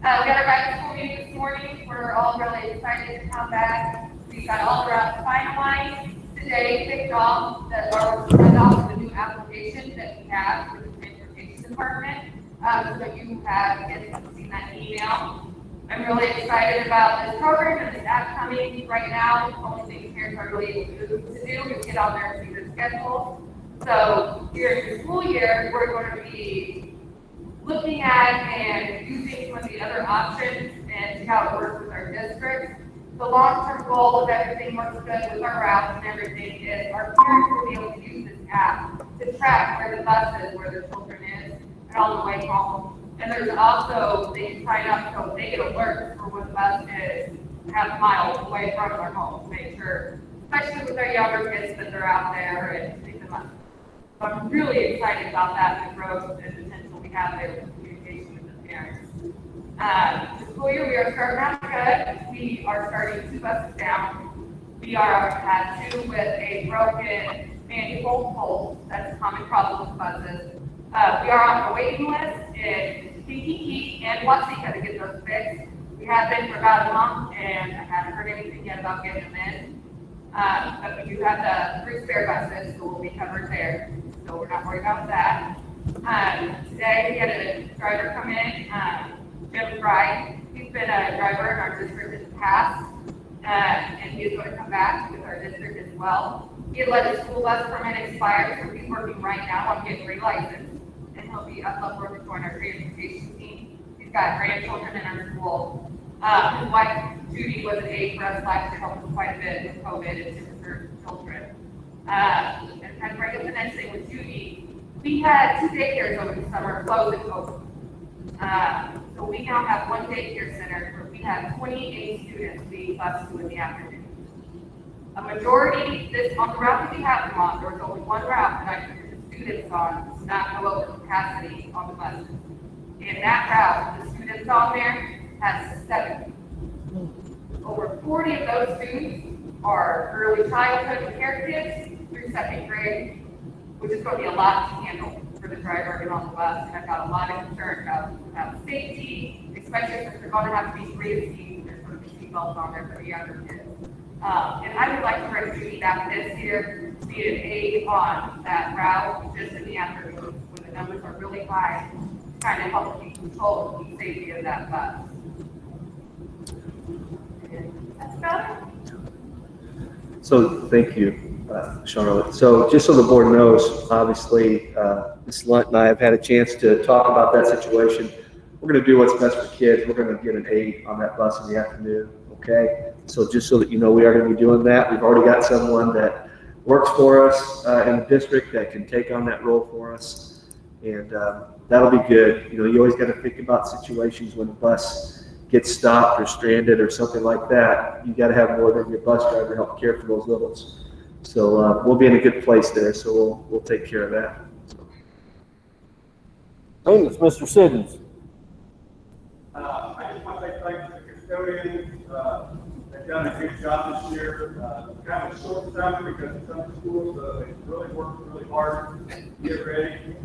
had our back to school meeting this morning. We're all really excited to come back. We got all the routes finalized. Today kicked off the new application that we have for the transportation department. So you have seen that email. I'm really excited about this program and this app coming right now. The only thing parents are really able to do is get on there and see the schedule. So during the school year, we're going to be looking at and using some of the other options and see how it works with our district. The long-term goal, if everything works good with our routes and everything, is our parents will be able to use this app to track where the bus is, where their children is, and on the way home. And there's also, they can sign up so they get alerts for when the bus is half a mile away from their home to make sure, especially with our younger kids, that they're out there and pick them up. So I'm really excited about that, the growth and potential we have there with communication with the parents. The school year, we are starting out good. We are starting 2 buses down. We are at 2 with a broken manifold pole. That's a common problem with buses. We are on the waiting list in Kankakee and Watsika to get those fixed. We have been for about a month and I haven't heard anything yet about getting them in. But we do have the Bruce Fair buses, so we'll be covered there. So we're not worried about that. Today we had a driver come in, Jim Fry. He's been a driver in our district in the past, and he's going to come back with our district as well. He had let his school bus permit expire, so he's working right now on getting relicensed, and he'll be up on board to join our transportation team. He's got grandchildren in our school. His wife, Judy, was an aide for us last year, helped us quite a bit with COVID and took her children. And kind of bring up the next thing with Judy, we had 2 daycares over the summer, closed and open. So we now have 1 daycare center where we have 28 students being bused to in the afternoon. A majority, on the route that we have them on, there was only 1 route that I put the students on, does not go over capacity on the buses. In that route, the students on there has 7. Over 40 of those students are early childhood care kids through 2nd grade, which is going to be a lot to handle for the driver and on the bus. And I've got a lot of concern about safety, especially since they're going to have to be 3 to seats. There's going to be seatbelts on there for the younger kids. And I would like to bring Judy back this year to be an aide on that route just in the afternoon when the numbers are really high, trying to help keep control the safety of that bus. That's about it. So thank you, Charlotte. So just so the board knows, obviously, Ms. Lunt and I have had a chance to talk about that situation. We're going to do what's best for kids. We're going to get an aide on that bus in the afternoon, okay? So just so that you know, we are going to be doing that. We've already got someone that works for us in the district that can take on that role for us, and that'll be good. You know, you always got to think about situations when a bus gets stopped or stranded or something like that. You got to have more than your bus driver help care for those littles. So we'll be in a good place there. So we'll take care of that. Maintenance, Mr. Siddons. I just want to say thanks to the custodians. They've done a good job this year. Kind of a short summer because of some schools, they really worked really hard to get ready.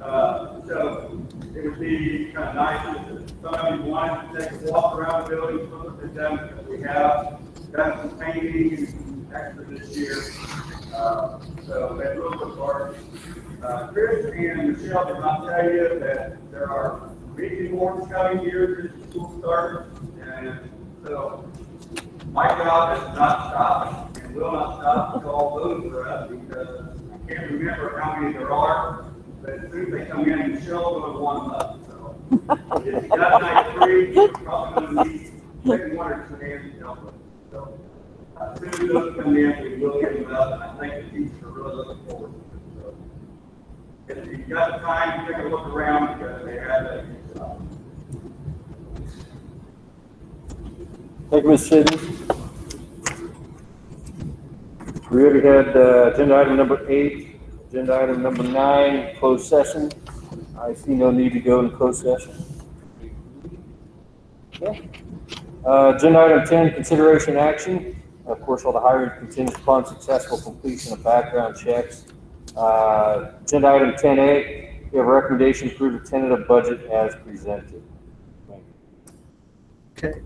So it would be kind of nice if somebody wanted to take a walk around the building, look what they've done, because we have done some painting and extra this year. So they really worked hard. Chris and Michelle did not tell you that there are reading boards coming here as the school starts, and so my job is not stop and will not stop until all those are up, because I can't remember how many there are, but as soon as they come in, Michelle's going to want them up. So if you got night 3, you're probably going to need maybe 1 or 2 hands to help with. So as soon as those come in, we will get them up, and I think the teachers are really looking forward to it. So if you've got time, take a look around, because they have that good job. Thank you, Mr. Siddons. We already had agenda item number 8, agenda item number 9, closed session. I see no need to go into closed session. Okay. Agenda item 10, consideration action. Of course, all the hiring contingent upon successful completion of background checks. Agenda item 10A, we have a recommendation to approve the tentative budget as presented. Okay.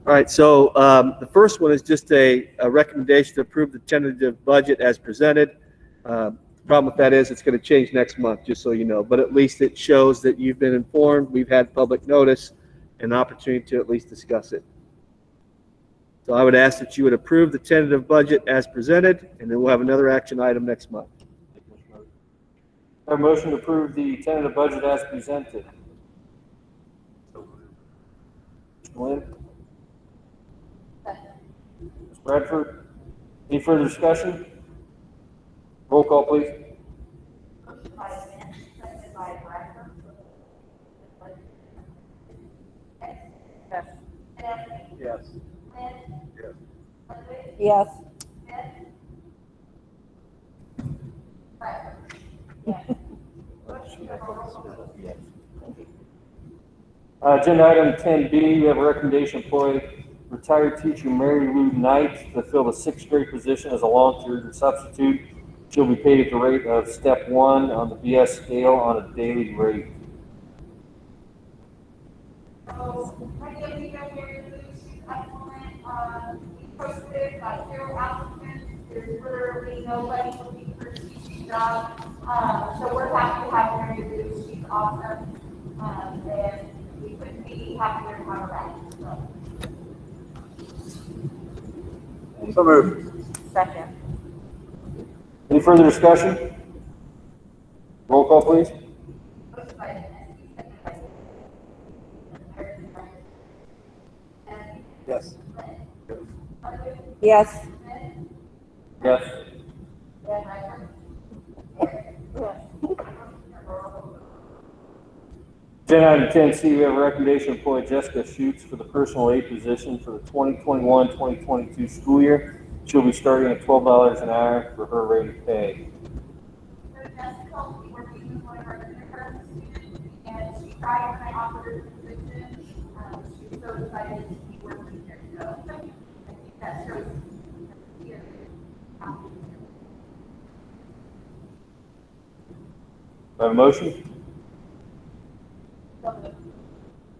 All right, so the first one is just a recommendation to approve the tentative budget as presented. The problem with that is it's going to change next month, just so you know, but at least it shows that you've been informed, we've had public notice, and an opportunity to at least discuss it. So I would ask that you would approve the tentative budget as presented, and then we'll have another action item next month. Our motion to approve the tentative budget as presented. Mr. Lynn? Ms. Bradford? Any further discussion? Roll call, please. Yes. Yes. Agenda item 10B, we have a recommendation to employ retired teacher Mary Lou Knight to fill the 6th grade position as a long-term substitute. She'll be paid at the rate of step 1 on the BS scale on a daily rate. So, my name is Mary Lou. She's excellent. We posted 0 applicants. There's literally nobody looking for a teaching job. So we're happy to have Mary Lou. She's awesome. And we couldn't be happier to have her back. So moved. Second. Any further discussion? Roll call, please. Yes. Yes. Yes. Agenda item 10C, we have a recommendation to employ Jessica Schutz for the personal aid position for the 2021-2022 school year. She'll be starting at $12 an hour for her rate of pay. So Jessica will be working with one of our kindergarten students, and she tried when I offered her the position. She was so excited to be working there. So I think that shows here. Do I have a motion?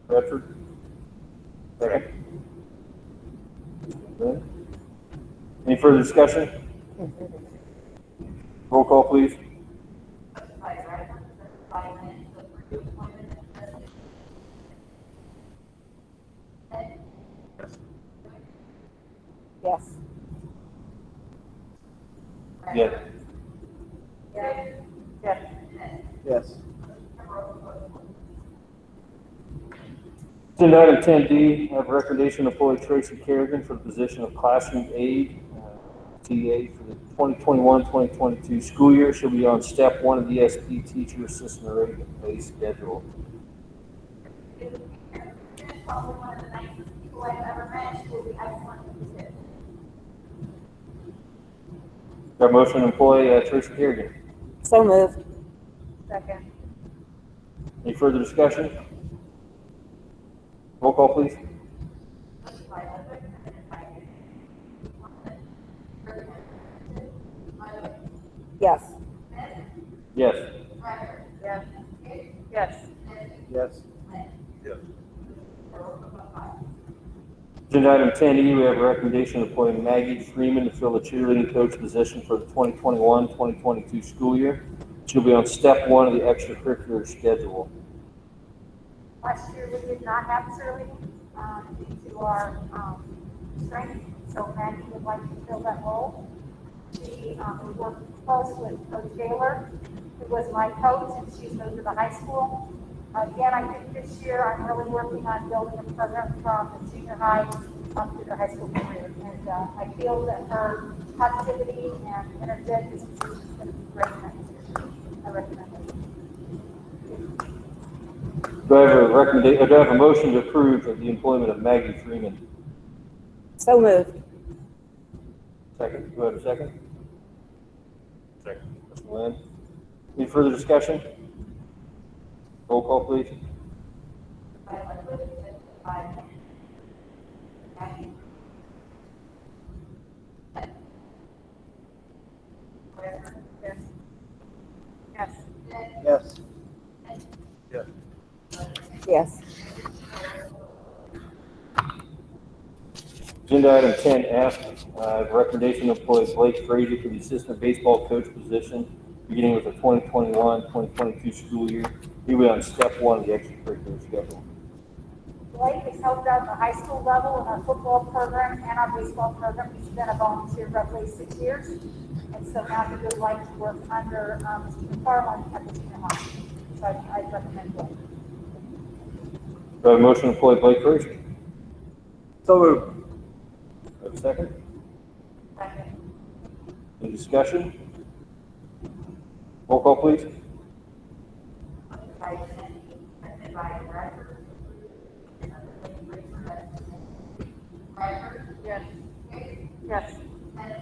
Bradford? Second. Okay. Any further discussion? Roll call, please. Yes. Yes. Yes. Yes. Agenda item 10D, I have a recommendation to employ Tracy Kerrigan for the position of classroom aide, TA, for the 2021-2022 school year. She'll be on step 1 of the ESP teacher assistant rate and pay schedule. Probably one of the nicest people I've ever met. She will be excellent with the kids. Got a motion to employ Tracy Kerrigan. So moved. Second. Any further discussion? Roll call, please. Yes. Yes. Yes. Yes. Yes. Agenda item 10E, we have a recommendation to appoint Maggie Freeman to fill the cheerleading coach position for the 2021-2022 school year. She'll be on step 1 of the extracurricular schedule. Last year, we did not have cheerleading due to our strength, so Maggie would like to fill that role. She we worked close with Coach Taylor, who was my coach, and she's moved to the high school. Again, I think this year I'm really working on building a program from the junior high up to the high school career. And I feel that her positivity and energetic disposition is going to be great next year. I recommend it. Do I have a recommendation, do I have a motion to approve of the employment of Maggie Freeman? So moved. Second, do I have a second? Second. Mr. Lynn. Any further discussion? Roll call, please. Yes. Yes. Yes. Yes. Agenda item 10F, recommendation to employ Blake Frazier for the assistant baseball coach position beginning with the 2021-2022 school year. He will be on step 1 of the extracurricular schedule. Blake has helped out at the high school level in our football program and our baseball program. He's been a volunteer roughly 6 years. And so now he would like to work under Stephen Farland at the junior high. So I recommend Blake. Do I have a motion to employ Blake Frazier? So moved. Do I have a second? Second. Any discussion? Roll call, please. Yes. Yes.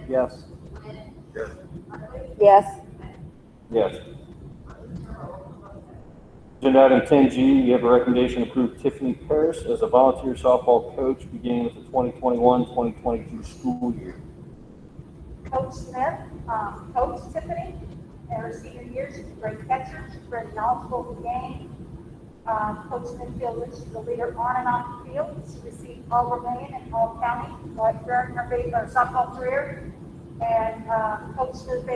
Yes. Yes. Yes. Agenda item 10G, you have a recommendation to approve Tiffany Paris as a volunteer softball coach beginning with the 2021-2022 school year. Coach Smith, Coach Tiffany, in her senior year, she's a great catcher, she's very knowledgeable of the game. Coach Smith feels that she's a leader on and off the field. She received All-Remain and All-County during her softball career. And Coach Smith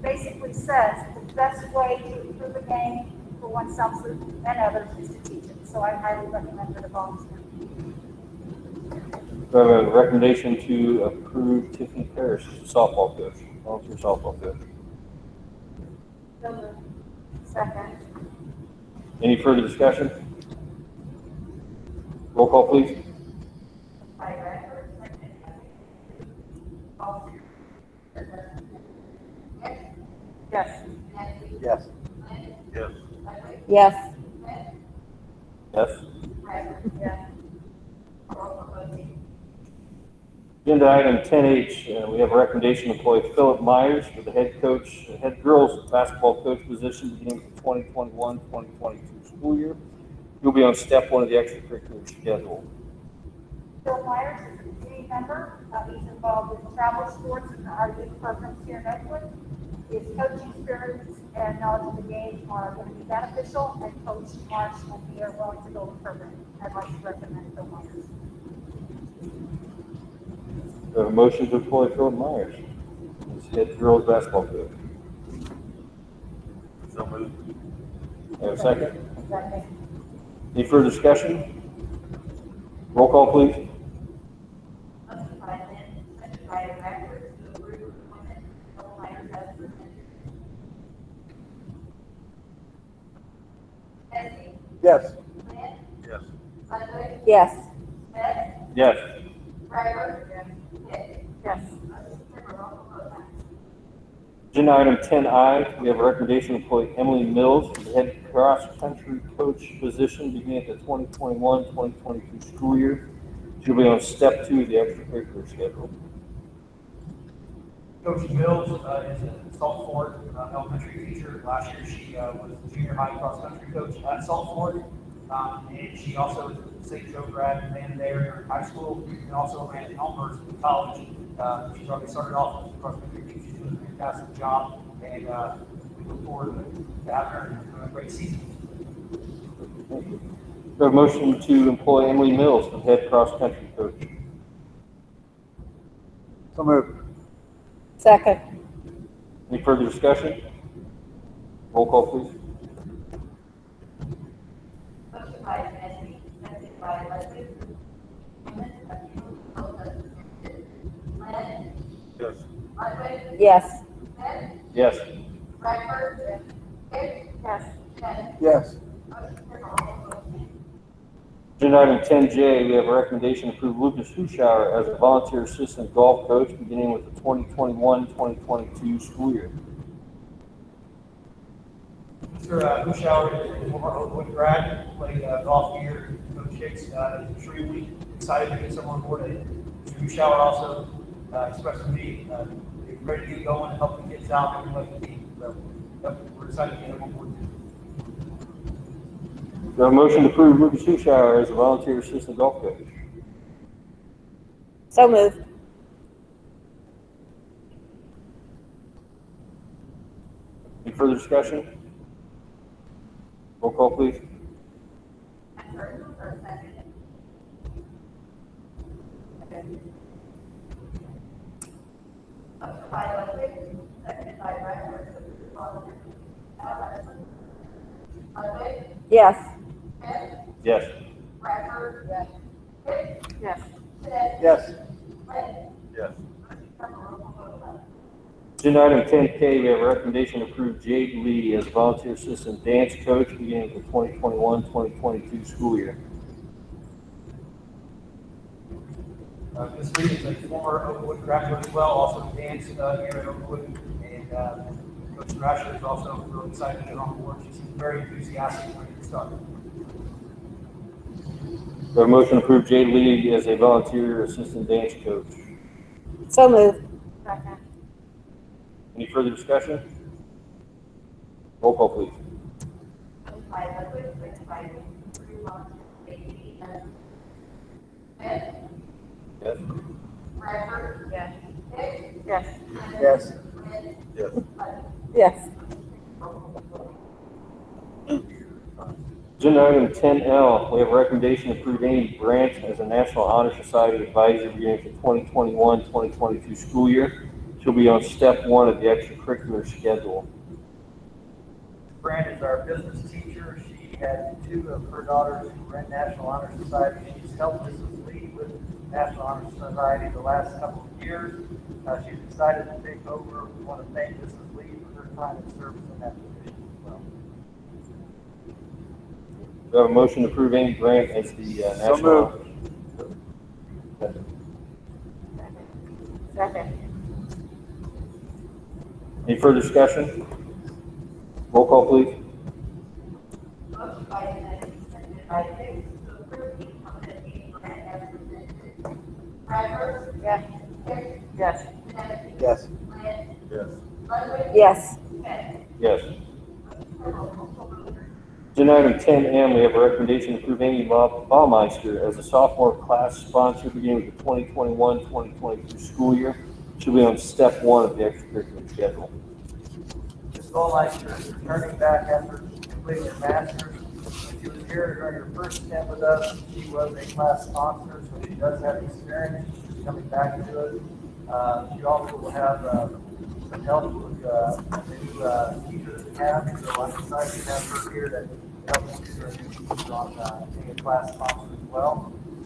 basically says the best way to improve a game for oneself and others is to teach it. So I highly recommend that it volunteer. We have a recommendation to approve Tiffany Parrish as softball coach, volunteer softball coach. Second. Any further discussion? Roll call, please. Yes. Yes. Yes. Yes. Yes. Yes. Agenda item 10H, we have a recommendation to employ Philip Myers for the head girls basketball coach position beginning with the 2021-2022 school year. You'll be on step 1 of the extracurricular schedule. Bill Myers is a community member. He's involved in travel sports and our youth programs here in Oakwood. His coaching experience and knowledge of the game are going to be beneficial, and Coach Marsh and we are willing to go further. I'd like to recommend Bill Myers. We have a motion to employ Philip Myers as head girls basketball coach. So moved. We have a second? Any further discussion? Roll call, please. Yes. Yes. Yes. Yes. Yes. Agenda item 10I, we have a recommendation to employ Emily Mills for the head cross-country coach position beginning at the 2021-2022 school year. She'll be on step 2 of the extracurricular schedule. Coach Mills is a Salt Fork elementary teacher. Last year she was the junior high cross-country coach at Salt Fork. And she also is a St. Joe grad, ran there in high school, and also ran at Elmhurst in college. She's already started off as a cross-country teacher. She's doing a fantastic job, and we look forward to having her and a great season. We have a motion to employ Emily Mills for the head cross-country coach. So moved. Second. Any further discussion? Roll call, please. Yes. Yes. Yes. Yes. Yes. Agenda item 10J, we have a recommendation to approve Lucas Huschauer as a volunteer assistant golf coach beginning with the 2021-2022 school year. Mr. Huschauer is one of our Oakwood grad, played golf here, Coach Hicks is extremely excited to get someone on board. Mr. Huschauer also expressed to me, ready to get going and help the kids out and like the team. So we're excited to get him on board. We have a motion to approve Lucas Huschauer as a volunteer assistant golf coach. So moved. Any further discussion? Roll call, please. Yes. Yes. Yes. Yes. Yes. Agenda item 10K, we have a recommendation to approve Jade Lee as a volunteer assistant dance coach beginning with the 2021-2022 school year. Ms. Lee is a former Oakwood graduate as well, also danced here at Oakwood. And Coach Thrasher is also really excited to get on board. She's very enthusiastic when you start. We have a motion to approve Jade Lee as a volunteer assistant dance coach. So moved. Any further discussion? Roll call, please. Yes. Yes. Yes. Yes. Yes. Agenda item 10L, we have a recommendation to approve Amy Brandt as a National Honor Society advisor beginning with the 2021-2022 school year. She'll be on step 1 of the extracurricular schedule. Fran is our business teacher. She had 2 of her daughters who were in National Honor Society. She's helped us lead with National Honor Society the last couple of years. She's decided to take over. We want to thank Mrs. Lee for her time and service in that position as well. Do I have a motion to approve Amy Grant as the National Honor? Second. Any further discussion? Roll call, please. Motion by Kennedy, seconded by Hicks, to approve the Amy Grant as presented. Freiberg? Yes. Hicks? Yes. Kennedy? Yes. Lynn? Yes. Ludwig? Yes. Peck? Yes. Agenda item 10M, we have a recommendation to approve Amy Baumeister as a sophomore class sponsor beginning with the 2021-2022 school year. She'll be on step 1 of the extracurricular schedule. Ms. Baumeister is returning back after completing her master's. When she was here during her first stint with us, she was a class sponsor, so she does have experience. She's coming back to it. She also will have some help with the new teacher that we have, so I'm excited to have her here to help us do our new teacher on being a class sponsor as well.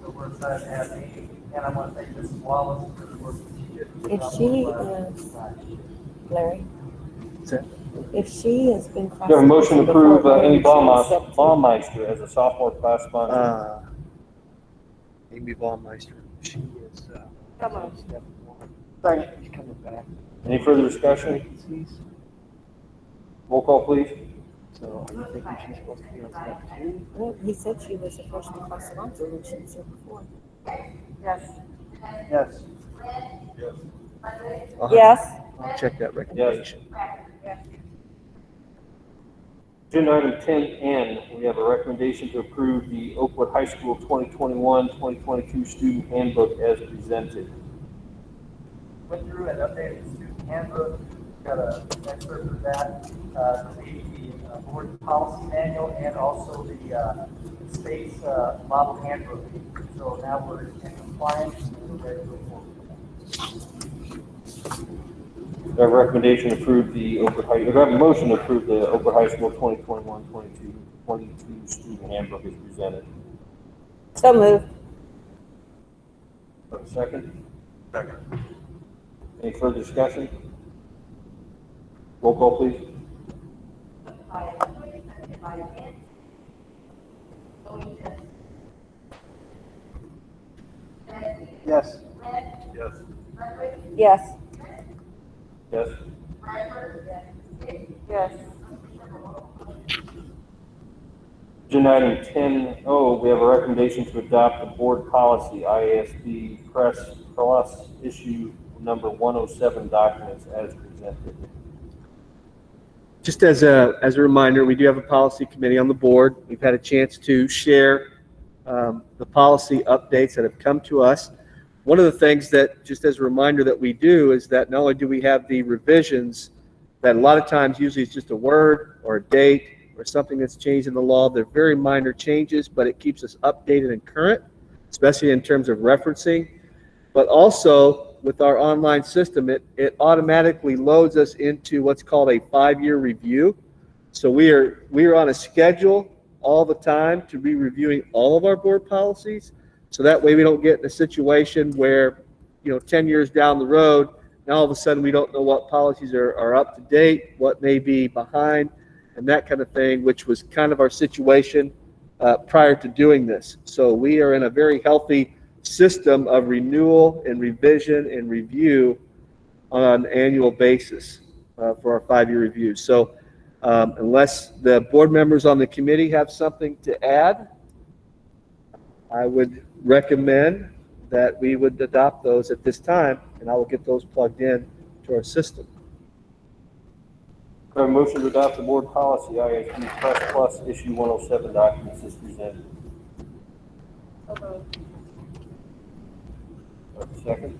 So we're excited to have Amy, and I want to thank Mrs. Wallace for the work that she did. If she is, Larry, if she has been Do I have a motion to approve Amy Baumeister Baumeister as a sophomore class sponsor? Amy Baumeister. She is. Come on. Step 1. Second. She's coming back. Any further discussion? Roll call, please. So I'm thinking she's supposed to be on step 2. Well, he said she was a freshman class sponsor when she was here before. Yes. Yes. Yes. Yes. I'll check that recommendation. Agenda item 10N, we have a recommendation to approve the Oakwood High School 2021-2022 student handbook as presented. Went through and updated the student handbook. Got an excerpt of that, the board policy manual, and also the state's model handbook. So now we're in compliance and we're ready to go forward. Do I have a recommendation to approve the Oakwood High, do I have a motion to approve the Oakwood High School 2021-22 student handbook as presented? So moved. Do I have a second? Second. Any further discussion? Roll call, please. Yes. Yes. Yes. Yes. Yes. Agenda item 10O, we have a recommendation to adopt the board policy IASB Press Plus issue number 107 documents as presented. Just as a reminder, we do have a policy committee on the board. We've had a chance to share the policy updates that have come to us. One of the things that, just as a reminder, that we do is that not only do we have the revisions that a lot of times usually it's just a word or a date or something that's changed in the law. They're very minor changes, but it keeps us updated and current, especially in terms of referencing. But also with our online system, it automatically loads us into what's called a 5-year review. So we are on a schedule all the time to be reviewing all of our board policies. So that way we don't get in a situation where, 10 years down the road, now all of a sudden we don't know what policies are up to date, what may be behind, and that kind of thing, which was kind of our situation prior to doing this. So we are in a very healthy system of renewal and revision and review on an annual basis for our 5-year reviews. So unless the board members on the committee have something to add, I would recommend that we would adopt those at this time, and I will get those plugged in to our system. Do I have a motion to adopt the board policy IASB Press Plus issue 107 documents as presented? Second.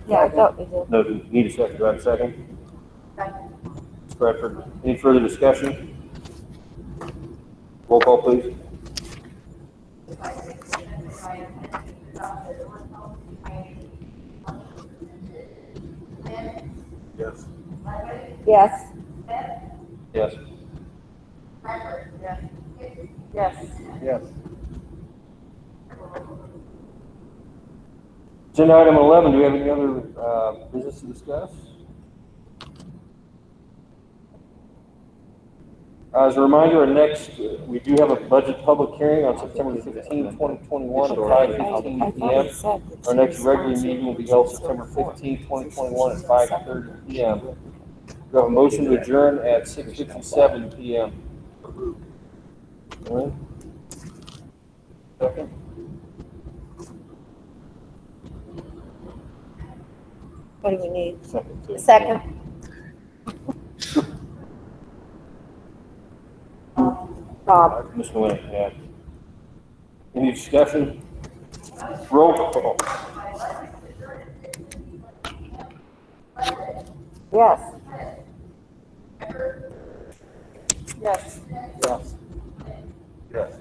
Yeah, I thought we did. No, do you need a second? Do I have a second? Ms. Bradford, any further discussion? Roll call, please. Yes. Yes. Yes. Yes. Yes. Agenda item 11, do we have any other business to discuss? As a reminder, we do have a budget public hearing on September 15, 2021 at 5:15 p.m. Our next regular meeting will be held September 15, 2021 at 5:30 p.m. We have a motion to adjourn at 6:57 p.m. All right. Second. What do we need? Second. Second. Bob. Ms. Lynn, yeah. Any discussion? Roll call. Yes. Yes. Yes. Yes.